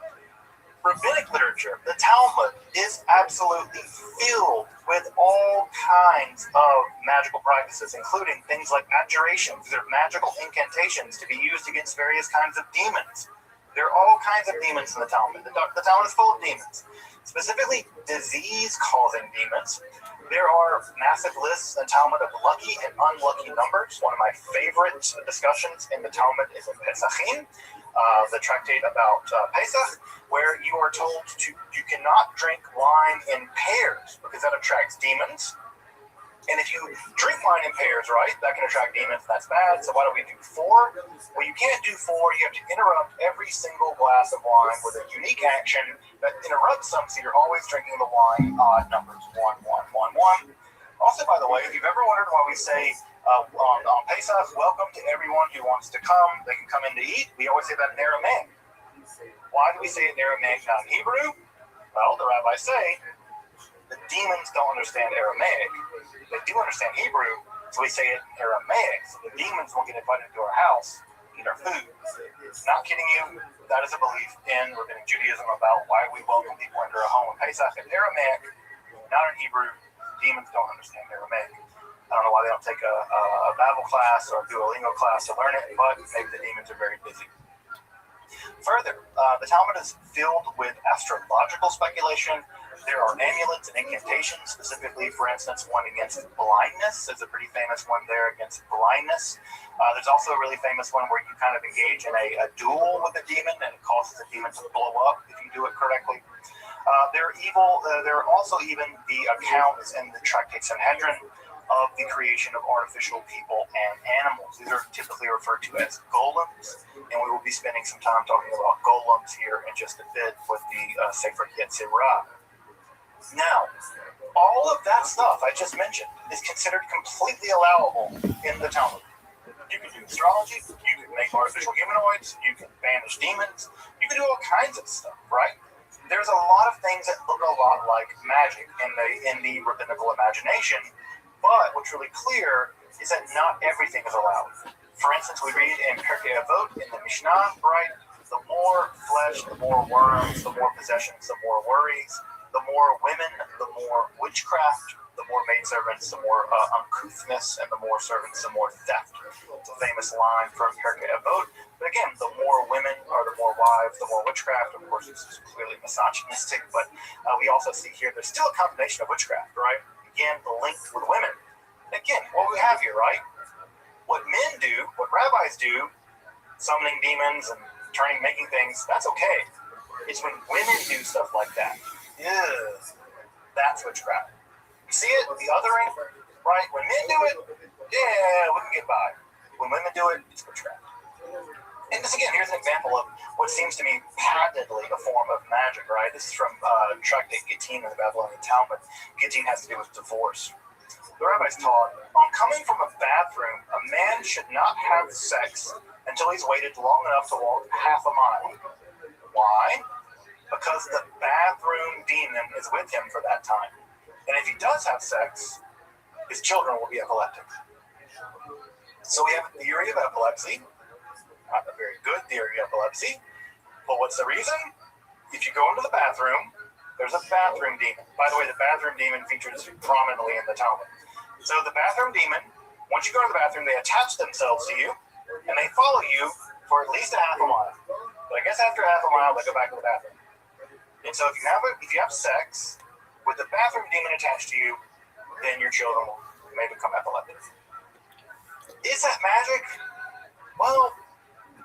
Rabbinic literature, the Talmud, is absolutely filled with all kinds of magical practices, including things like abjurations. They're magical incantations to be used against various kinds of demons. There are all kinds of demons in the Talmud. The Talmud is full of demons, specifically disease-causing demons. There are massive lists in the Talmud of lucky and unlucky numbers. One of my favorite discussions in the Talmud is in Pesachim, the tractate about Pesach, where you are told you cannot drink wine in pairs because that attracts demons. And if you drink wine in pairs, right, that can attract demons. That's bad. So why don't we do 4? Well, you can't do 4. You have to interrupt every single glass of wine with a unique action that interrupts them, so you're always drinking the wine odd numbers. 1, 1, 1, 1. Also, by the way, if you've ever wondered why we say on Pesach, welcome to everyone who wants to come, they can come in to eat, we always say that in Aramaic. Why do we say it in Aramaic, not in Hebrew? Well, the rabbis say the demons don't understand Aramaic. They do understand Hebrew, so we say it in Aramaic. So the demons won't get invited to our house, eat our food. Not kidding you. That is a belief in Rabbinic Judaism about why we welcome people into our home in Pesach in Aramaic, not in Hebrew. Demons don't understand Aramaic. I don't know why they don't take a Bible class or a Duolingo class to learn it, but maybe the demons are very busy. Further, the Talmud is filled with astrological speculation. There are amulets and incantations, specifically, for instance, one against blindness. There's a pretty famous one there against blindness. There's also a really famous one where you kind of engage in a duel with a demon, and it causes the demon to blow up if you do it correctly. There are also even the accounts in the Tractate Sanhedrin of the creation of artificial people and animals. These are typically referred to as golems, and we will be spending some time talking about golems here in just a bit with the Sefer Yetzirah. Now, all of that stuff I just mentioned is considered completely allowable in the Talmud. You can do astrology, you can make artificial humanoids, you can banish demons, you can do all kinds of stuff, right? There's a lot of things that look a lot like magic in the rabbinical imagination, but what's really clear is that not everything is allowed. For instance, we read in Pirkei Avot in the Mishnah, right? The more flesh, the more worms, the more possessions, the more worries, the more women, the more witchcraft, the more maidservants, the more uncouthness, and the more servants, the more theft. It's a famous line from Pirkei Avot. But again, the more women or the more wives, the more witchcraft. Of course, this is clearly misogynistic, but we also see here there's still a combination of witchcraft, right? Again, the link with women. Again, what we have here, right? What men do, what rabbis do, summoning demons and making things, that's okay. It's when women do stuff like that. Ew, that's witchcraft. You see it? The other end, right? When men do it, yeah, we can get by. When women do it, it's witchcraft. And this again, here's an example of what seems to me patently a form of magic, right? This is from Tractate Gittin in the Babylonian Talmud. Gittin has to do with divorce. The rabbis taught, on coming from a bathroom, a man should not have sex until he's waited long enough to walk half a mile. Why? Because the bathroom demon is with him for that time. And if he does have sex, his children will be epileptic. So we have a theory of epilepsy, not a very good theory of epilepsy, but what's the reason? If you go into the bathroom, there's a bathroom demon. By the way, the bathroom demon features prominently in the Talmud. So the bathroom demon, once you go to the bathroom, they attach themselves to you, and they follow you for at least a half a mile. But I guess after half a mile, they go back to the bathroom. And so if you have sex with the bathroom demon attached to you, then your children may become epileptic. Is that magic? Well,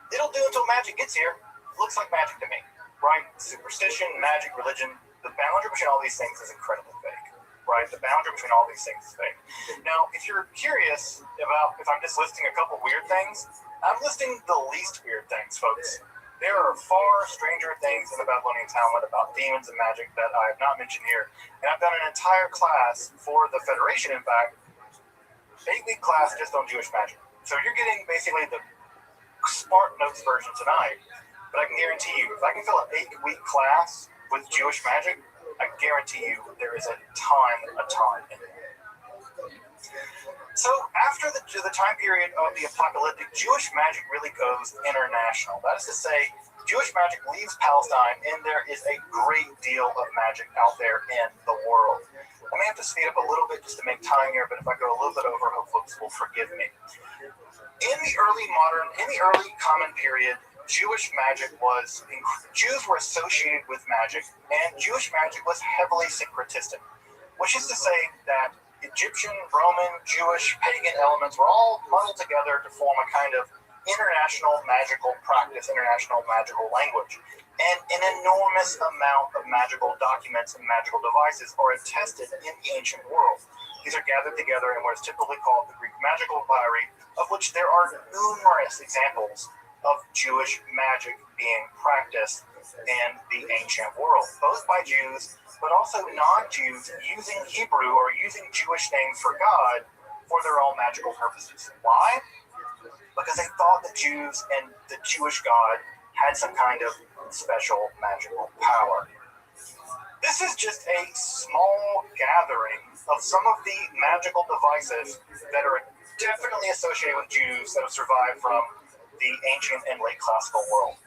it'll do until magic gets here. Looks like magic to me, right? Superstition, magic, religion, the boundary between all these things is incredibly fake, right? The boundary between all these things is fake. Now, if you're curious about if I'm just listing a couple weird things, I'm listing the least weird things, folks. There are far stranger things in the Babylonian Talmud about demons and magic that I have not mentioned here. And I've done an entire class for the Federation, in fact, 8-week class just on Jewish magic. So you're getting basically the Spark Notes version tonight. But I can guarantee you, if I can fill an 8-week class with Jewish magic, I guarantee you there is a ton in there. So after the time period of the apocalyptic, Jewish magic really goes international. That is to say, Jewish magic leaves Palestine, and there is a great deal of magic out there in the world. I may have to speed up a little bit just to make time here, but if I go a little bit over, hope folks will forgive me. In the early common period, Jewish magic Jews were associated with magic, and Jewish magic was heavily syncretistic, which is to say that Egyptian, Roman, Jewish, pagan elements were all muddled together to form a kind of international magical practice, international magical language. And an enormous amount of magical documents and magical devices are attested in the ancient world. These are gathered together in what is typically called the Greek magical papyri, of which there are numerous examples of Jewish magic being practiced in the ancient world, both by Jews, but also non-Jews using Hebrew or using Jewish names for God for their own magical purposes. Why? Because they thought the Jews and the Jewish God had some kind of special magical power. This is just a small gathering of some of the magical devices that are definitely associated with Jews that have survived from the ancient and late classical world.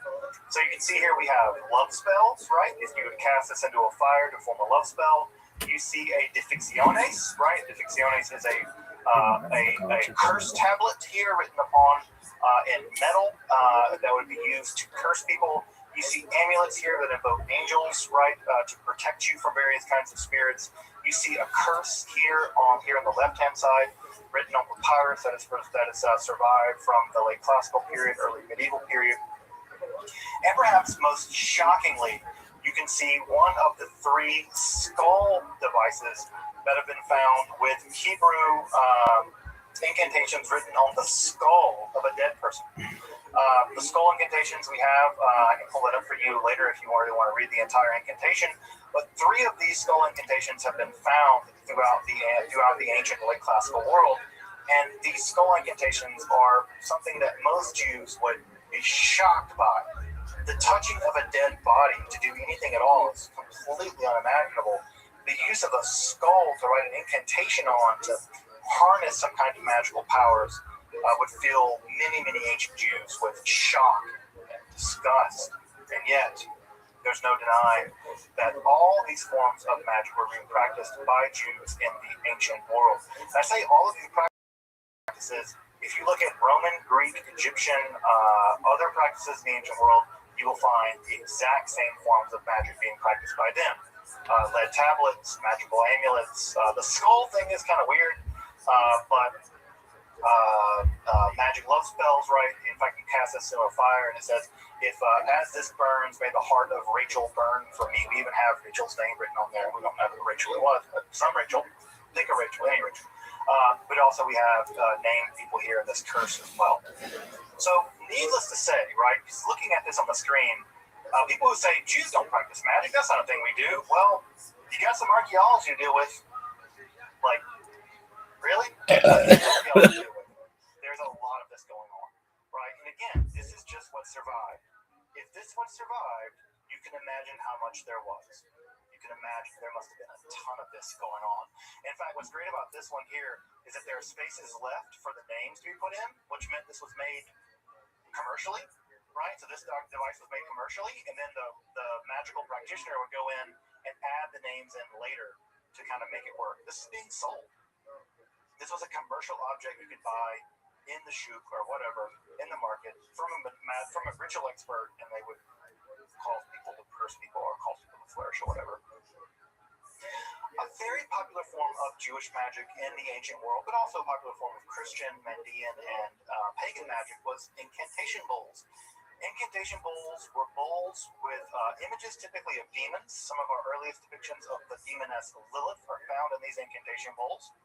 So you can see here we have love spells, right? If you would cast this into a fire to form a love spell. You see a Difficciones, right? Difficciones is a A curse tablet here written upon in metal that would be used to curse people. You see amulets here that invoke angels, right, to protect you from various kinds of spirits. You see a curse here on the left-hand side, written on papyrus that is survived from the late classical period, early medieval period. And perhaps most shockingly, you can see one of the 3 skull devices that have been found with Hebrew incantations written on the skull of a dead person. The skull incantations we have, I can pull it up for you later if you really want to read the entire incantation. But 3 of these skull incantations have been found throughout the ancient late classical world, and these skull incantations are something that most Jews would be shocked by. The touching of a dead body to do anything at all is completely unimaginable. The use of a skull to write an incantation on to harness some kind of magical powers would fill many, many ancient Jews with shock and disgust. And yet, there's no denying that all these forms of magic were being practiced by Jews in the ancient world. And I say all of these practices, if you look at Roman, Greek, Egyptian, other practices in the ancient world, you will find the exact same forms of magic being practiced by them. Lead tablets, magical amulets. The skull thing is kind of weird, but magic love spells, right? In fact, you cast this into a fire, and it says, if as this burns, may the heart of Rachel burn for me. We even have Rachel's name written on there. We don't know who Rachel it was, but some Rachel. Think of Rachel, any Rachel. But also we have named people here in this curse as well. So, needless to say, right, just looking at this on the screen, people who say Jews don't practice magic, that's not a thing we do. Well, you got some archaeology to deal with. Like, really? There's a lot of this going on, right? And again, this is just what survived. If this one survived, you can imagine how much there was. You can imagine there must have been a ton of this going on. In fact, what's great about this one here is that there are spaces left for the names to be put in, which meant this was made commercially, right? So this device was made commercially, and then the magical practitioner would go in and add the names in later to kind of make it work. This is being sold. This was a commercial object you could buy in the shuk or whatever in the market from a ritual expert, and they would cause people to curse people or cause people to flourish or whatever. A very popular form of Jewish magic in the ancient world, but also a popular form of Christian, Mandean, and pagan magic was incantation bowls. Incantation bowls were bowls with images typically of demons. Some of our earliest depictions of the demoness Lilith are found in these incantation bowls.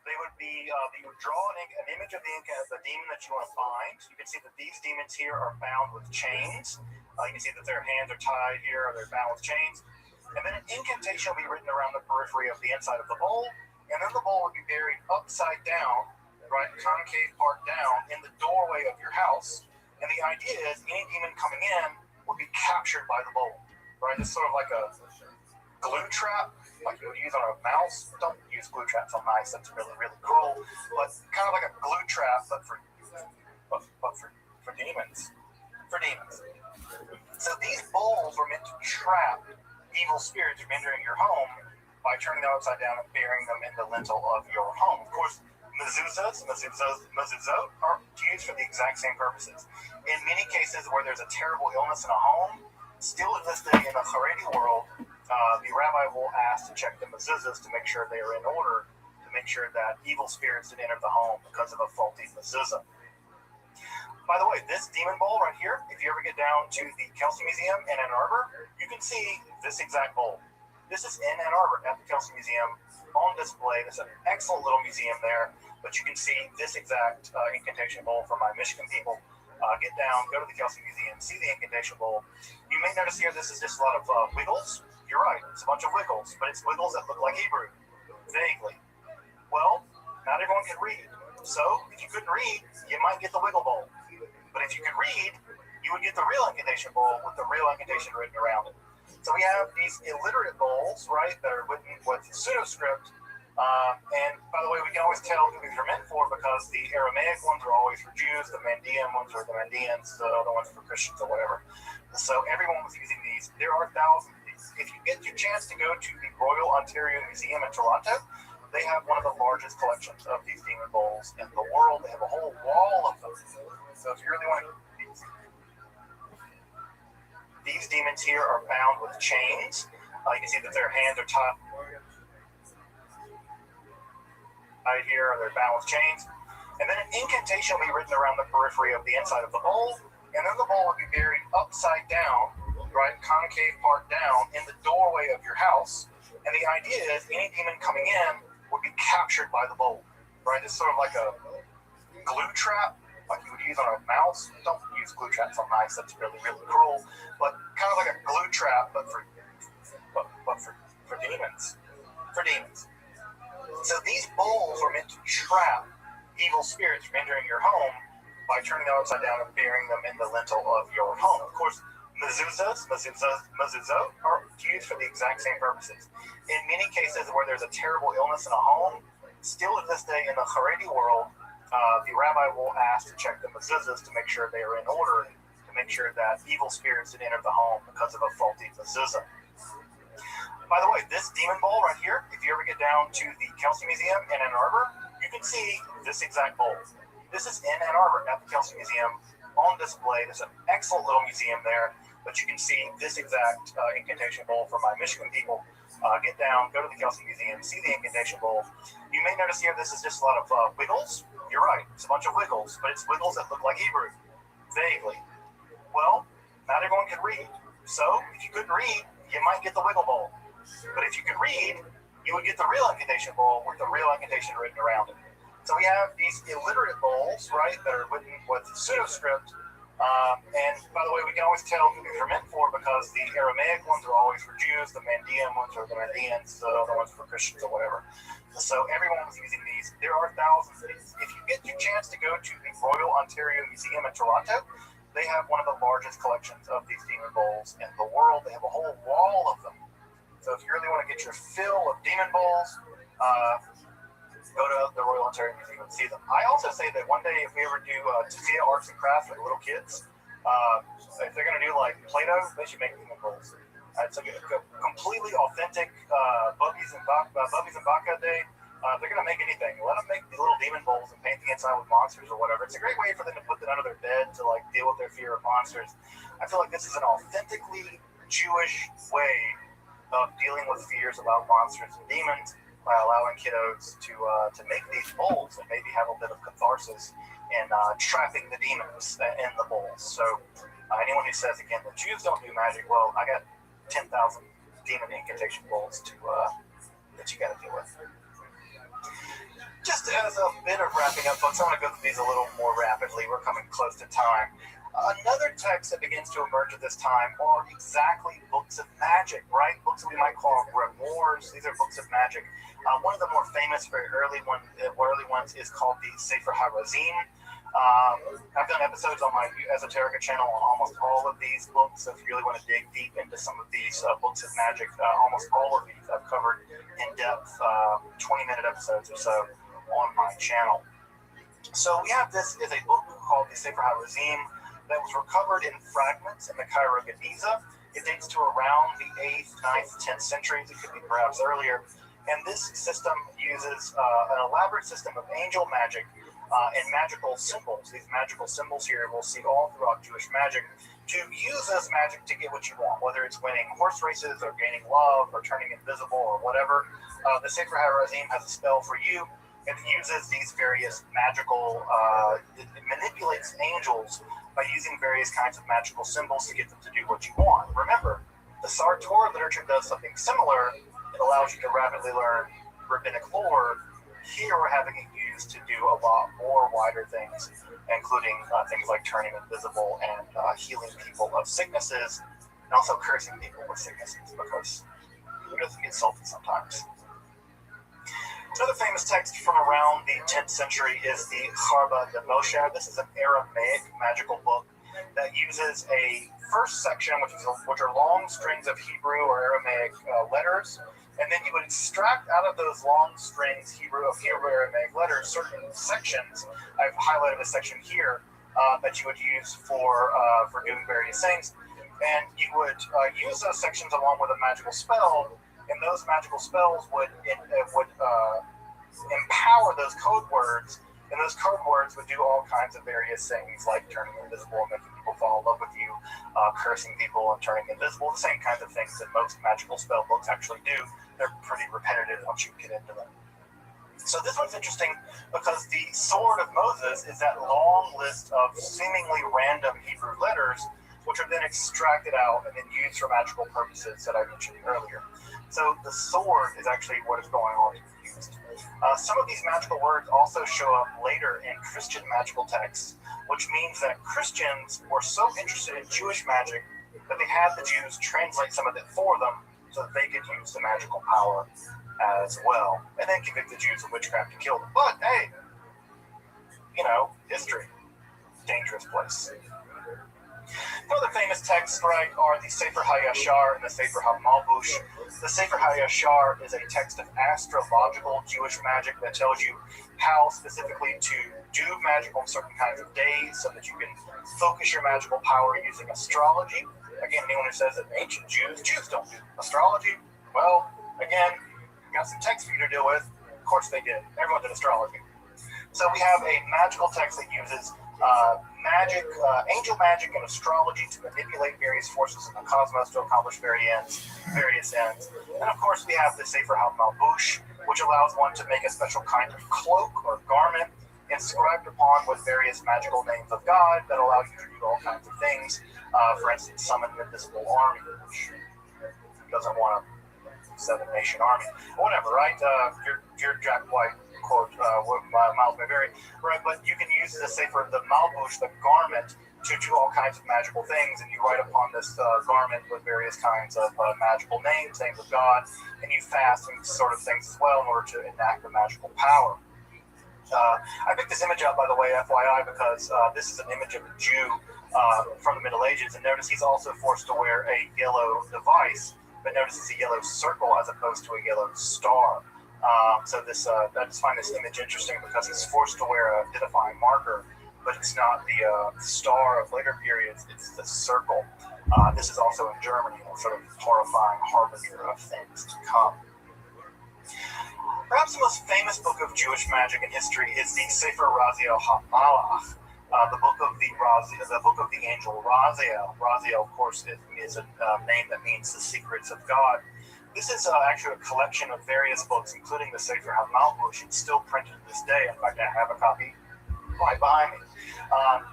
They would be, you would draw an image of the demon that you want to bind. You can see that these demons here are bound with chains. You can see that their hands are tied here, or they're bound with chains. And then an incantation will be written around the periphery of the inside of the bowl, and then the bowl would be buried upside down, right, concave part down, in the doorway of your house. And the idea is any demon coming in will be captured by the bowl, right? It's sort of like a glue trap, like you would use on a mouse. Don't use glue traps on mice, that's really, really cruel. But kind of like a glue trap, but for demons. For demons. So these bowls were meant to trap evil spirits from entering your home by turning them upside down and burying them in the lintel of your home. Of course, mezuzot are used for the exact same purposes. In many cases where there's a terrible illness in a home, still existing in the Haredi world, the rabbi will ask to check the mezuzahs to make sure they are in order, to make sure that evil spirits didn't enter the home because of a faulty mezuzah. By the way, this demon bowl right here, if you ever get down to the Kelsey Museum in Ann Arbor, you can see this exact bowl. This is in Ann Arbor at the Kelsey Museum on display. There's an excellent little museum there, but you can see this exact incantation bowl for my Michigan people. Get down, go to the Kelsey Museum, see the incantation bowl. You may notice here this is just a lot of wiggles. You're right, it's a bunch of wiggles, but it's wiggles that look like Hebrew, vaguely. Well, not everyone can read. So, if you couldn't read, you might get the wiggle bowl. But if you could read, you would get the real incantation bowl with the real incantation written around it. So we have these illiterate bowls, right, that are written with pseudoscript. And by the way, we can always tell who these are meant for because the Aramaic ones are always for Jews, the Mandean ones are the Mandeans, the other ones for Christians or whatever. So everyone was using these. There are thousands of these. If you get your chance to go to the Royal Ontario Museum in Toronto, They have one of the largest collections of these demon bowls in the world. They have a whole wall of them. So if you really want to, these demons here are bound with chains. You can see that their hands are tied here, they're bound with chains. And then an incantation will be written around the periphery of the inside of the bowl, and then the bowl will be buried upside down, right, concave part down, in the doorway of your house. And the idea is any demon coming in would be captured by the bowl, right? It's sort of like a glue trap, like you would use on a mouse. Don't use glue traps on mice, that's really, really cruel. But kind of like a glue trap, but for demons. For demons. So these bowls are meant to trap evil spirits from entering your home by turning them upside down and burying them in the lintel of your home. Of course, mezuzahs are used for the exact same purposes. In many cases where there's a terrible illness in a home, still to this day in the Haredi world, the rabbi will ask to check the mezuzahs to make sure they are in order, to make sure that evil spirits didn't enter the home because of a faulty mezuzah. By the way, this demon bowl right here, if you ever get down to the Kelsey Museum in Ann Arbor, you can see this exact bowl. This is in Ann Arbor at the Kelsey Museum on display. There's an excellent little museum there, but you can see this exact incantation bowl for my Michigan people. Get down, go to the Kelsey Museum, see the incantation bowl. You may notice here this is just a lot of wiggles. You're right, it's a bunch of wiggles, but it's wiggles that look like Hebrew, vaguely. Well, not everyone can read. So if you couldn't read, you might get the wiggle bowl. But if you could read, you would get the real incantation bowl with the real incantation written around it. So we have these illiterate bowls, right, that are written with pseudo-script. And by the way, we can always tell who these are meant for because the Aramaic ones are always for Jews, the Mandean ones are the Mandeans, the other ones for Christians or whatever. So everyone was using these. There are thousands of these. If you get your chance to go to the Royal Ontario Museum in Toronto, they have one of the largest collections of these demon bowls in the world. They have a whole wall of them. So if you really want to get your fill of demon bowls, go to the Royal Ontario Museum and see them. I also say that one day if we ever do Tafia Arts and Crafts with little kids, if they're going to do like Play-Doh, they should make demon bowls. It's like a completely authentic Bubbies and Baka Day. If they're going to make anything, let them make these little demon bowls and paint the inside with monsters or whatever. It's a great way for them to put it under their bed to like deal with their fear of monsters. I feel like this is an authentically Jewish way of dealing with fears about monsters and demons by allowing kiddos to make these bowls and maybe have a bit of catharsis in trapping the demons in the bowls. So anyone who says, again, the Jews don't do magic, well, I got 10,000 demon incantation bowls that you got to deal with. Just as a bit of wrapping up, folks, I want to go through these a little more rapidly. We're coming close to time. Another text that begins to emerge at this time are exactly books of magic, right? Books that we might call grimoires. These are books of magic. One of the more famous, very early ones is called the Sefer HaRazim. I've done episodes on my Esoterica channel on almost all of these books. So if you really want to dig deep into some of these books of magic, almost all of these I've covered in depth, 20-minute episodes or so on my channel. So we have this is a book called the Sefer HaRazim that was recovered in fragments in the Cairo Geniza. It dates to around the 8th, 9th, 10th centuries. It could be perhaps earlier. And this system uses an elaborate system of angel magic and magical symbols. These magical symbols here we'll see all throughout Jewish magic to use this magic to get what you want, whether it's winning horse races or gaining love or turning invisible or whatever. The Sefer HaRazim has a spell for you. It uses these various magical, it manipulates angels by using various kinds of magical symbols to get them to do what you want. Remember, the Sar Torah literature does something similar. It allows you to rapidly learn rabbinic lore. Here we're having it used to do a lot more wider things, including things like turning invisible and healing people of sicknesses, and also cursing people with sicknesses, because who doesn't get salty sometimes? Another famous text from around the 10th century is the Charba de Moshe. This is an Aramaic magical book that uses a first section, which are long strings of Hebrew or Aramaic letters, and then you would extract out of those long strings Hebrew Aramaic letters certain sections. I've highlighted a section here that you would use for doing various things, and you would use those sections along with a magical spell. And those magical spells would empower those code words, and those code words would do all kinds of various things, like turning invisible, making people fall in love with you, cursing people and turning invisible, the same kinds of things that most magical spell books actually do. They're pretty repetitive once you get into them. So this one's interesting because the Sword of Moses is that long list of seemingly random Hebrew letters, which are then extracted out and then used for magical purposes that I mentioned earlier. So the sword is actually what is going on used. Some of these magical words also show up later in Christian magical texts, which means that Christians were so interested in Jewish magic that they had the Jews translate some of it for them so that they could use the magical power as well, and then convict the Jews of witchcraft and kill them. But hey, history, dangerous place. Some other famous texts, right, are the Sefer HaYashar and the Sefer HaMalbush. The Sefer HaYashar is a text of astrological Jewish magic that tells you how specifically to do magic on certain kinds of days so that you can focus your magical power using astrology. Again, anyone who says that ancient Jews don't do astrology, well, again, got some text for you to deal with. Of course they did. Everyone did astrology. So we have a magical text that uses magic, angel magic and astrology to manipulate various forces in the cosmos to accomplish various ends. And of course we have the Sefer HaMalbush, which allows one to make a special kind of cloak or garment inscribed upon with various magical names of God that allow you to do all kinds of things. For instance, summon an invisible army, which doesn't want a 7-nation army, or whatever, right? Your Jack White quote, miles may vary, right? But you can use the Sefer, the Malbush, the garment, to do all kinds of magical things, and you write upon this garment with various kinds of magical names of God, and you fast and sort of things as well in order to enact the magical power. I picked this image up, by the way, FYI, because this is an image of a Jew from the Middle Ages, and notice he's also forced to wear a yellow device, but notice it's a yellow circle as opposed to a yellow star. So this, I just find this image interesting because he's forced to wear a identifying marker, but it's not the star of later periods, it's the circle. This is also in Germany, a sort of horrifying harbinger of things to come. Perhaps the most famous book of Jewish magic and history is the Sefer Raziel HaMalach, the book of the angel Raziel. Raziel, of course, is a name that means the secrets of God. This is actually a collection of various books, including the Sefer HaMalbush. It's still printed to this day. In fact, I have a copy right behind me.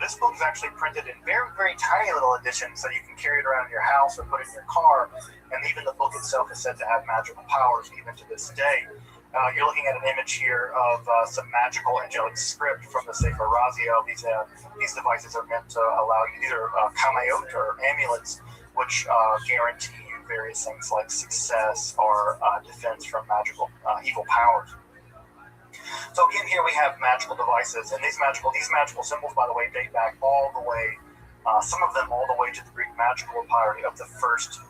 This book is actually printed in very, very tiny little editions, so you can carry it around in your house or put it in your car. And even the book itself is said to have magical powers even to this day. You're looking at an image here of some magical angelic script from the Sefer Raziel. These devices are meant to allow you either kamayot or amulets, which guarantee you various things like success or defense from magical evil powers. So again, here we have magical devices, and these magical symbols, by the way, date back all the way, some of them all the way to the Greek magical empire of the first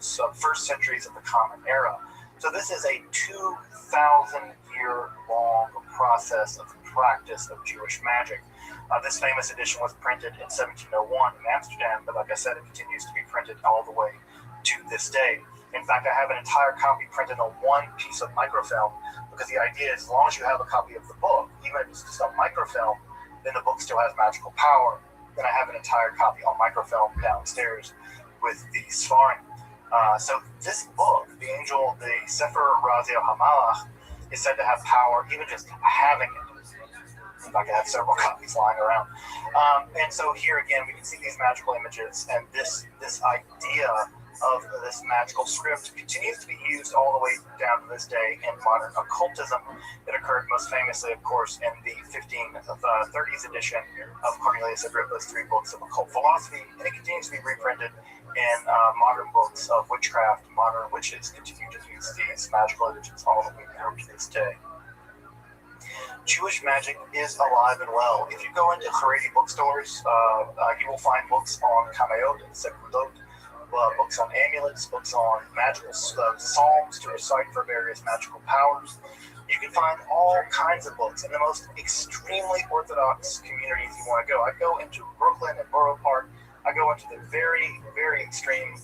centuries of the Common Era. So this is a 2,000-year-long process of practice of Jewish magic. This famous edition was printed in 1701 in Amsterdam, but like I said, it continues to be printed all the way to this day. In fact, I have an entire copy printed on one piece of microfilm, because the idea is as long as you have a copy of the book, even if it's just on microfilm, then the book still has magical power. Then I have an entire copy on microfilm downstairs with the Sfarim. So this book, the Sefer Raziel HaMalach, is said to have power, even just having it. In fact, I have several copies lying around. And so here again, we can see these magical images, and this idea of this magical script continues to be used all the way down to this day in modern occultism. It occurred most famously, of course, in the 1530s edition of Cornelius Agrippa's 3 books of occult philosophy, and it continues to be reprinted in modern books of witchcraft. Modern witches continue to use these magical images all the way down to this day. Jewish magic is alive and well. If you go into Haredi bookstores, you will find books on kamayot and sekudot, books on amulets, books on magical psalms to recite for various magical powers. You can find all kinds of books in the most extremely orthodox communities you want to go. I go into Brooklyn and Borough Park. I go into the very, very extreme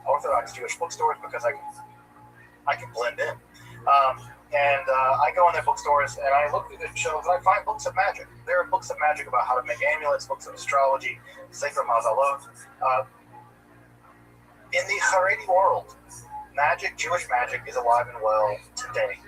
Orthodox Jewish bookstores because I can blend in. And I go in their bookstores and I look through the shelves and I find books of magic. There are books of magic about how to make amulets, books of astrology, Sefer Mazalot. In the Haredi world, magic, Jewish magic, is alive and well today.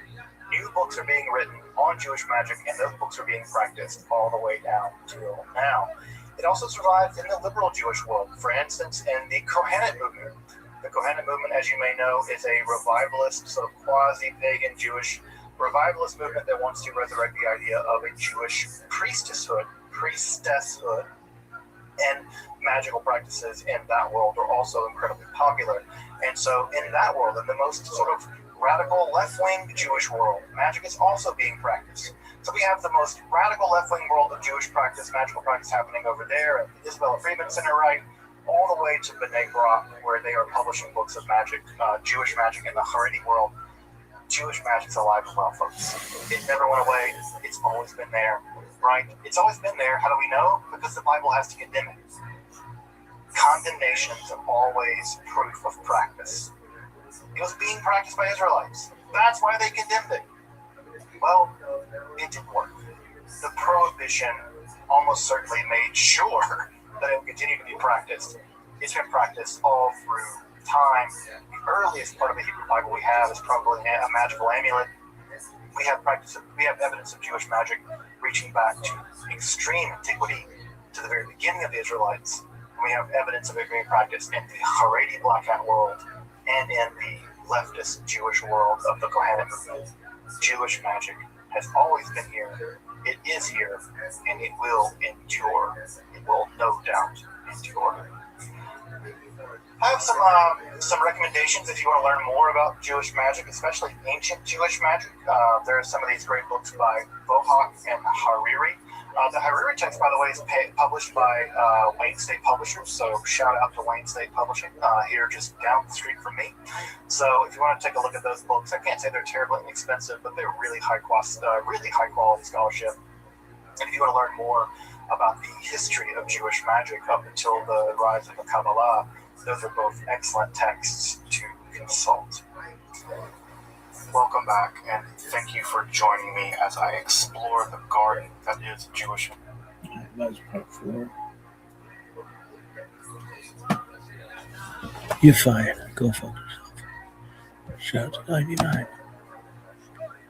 New books are being written on Jewish magic, and those books are being practiced all the way down till now. It also survives in the liberal Jewish world. For instance, in the Kohenet movement. The Kohenet movement, as you may know, is a revivalist, sort of quasi-pagan Jewish revivalist movement that wants to resurrect the idea of a Jewish priestesshood, and magical practices in that world are also incredibly popular. And so in that world, in the most sort of radical left-wing Jewish world, magic is also being practiced. So we have the most radical left-wing world of Jewish practice, magical practice happening over there at the Isabella Freeman Center, right, all the way to B'nai B'rach, where they are publishing books of magic, Jewish magic in the Haredi world. Jewish magic's alive and well, folks. It never went away. It's always been there, right? It's always been there. How do we know? Because the Bible has to condemn it. Condemnations are always proof of practice. It was being practiced by Israelites. That's why they condemned it. Well, it didn't work. The prohibition almost certainly made sure that it would continue to be practiced. It's been practiced all through time. The earliest part of the Hebrew Bible we have is probably a magical amulet. We have evidence of Jewish magic reaching back to extreme antiquity, to the very beginning of the Israelites. We have evidence of it being practiced in the Haredi Black Hat world and in the leftist Jewish world of the Kohenet movement. Jewish magic has always been here. It is here, and it will endure. It will no doubt endure. I have some recommendations if you want to learn more about Jewish magic, especially ancient Jewish magic. There are some of these great books by Bohak and Hariri. The Hariri text, by the way, is published by Wayne State Publishers, so shout out to Wayne State Publishing here just down the street from me. So if you want to take a look at those books, I can't say they're terribly inexpensive, but they're really high quality scholarship. And if you want to learn more about the history of Jewish magic up until the rise of the Kabbalah, those are both excellent texts to consult. Welcome back, and thank you for joining me as I explore the garden that is Jewish. That's part 4. You're fired. Go fuck yourself. Shout to 99.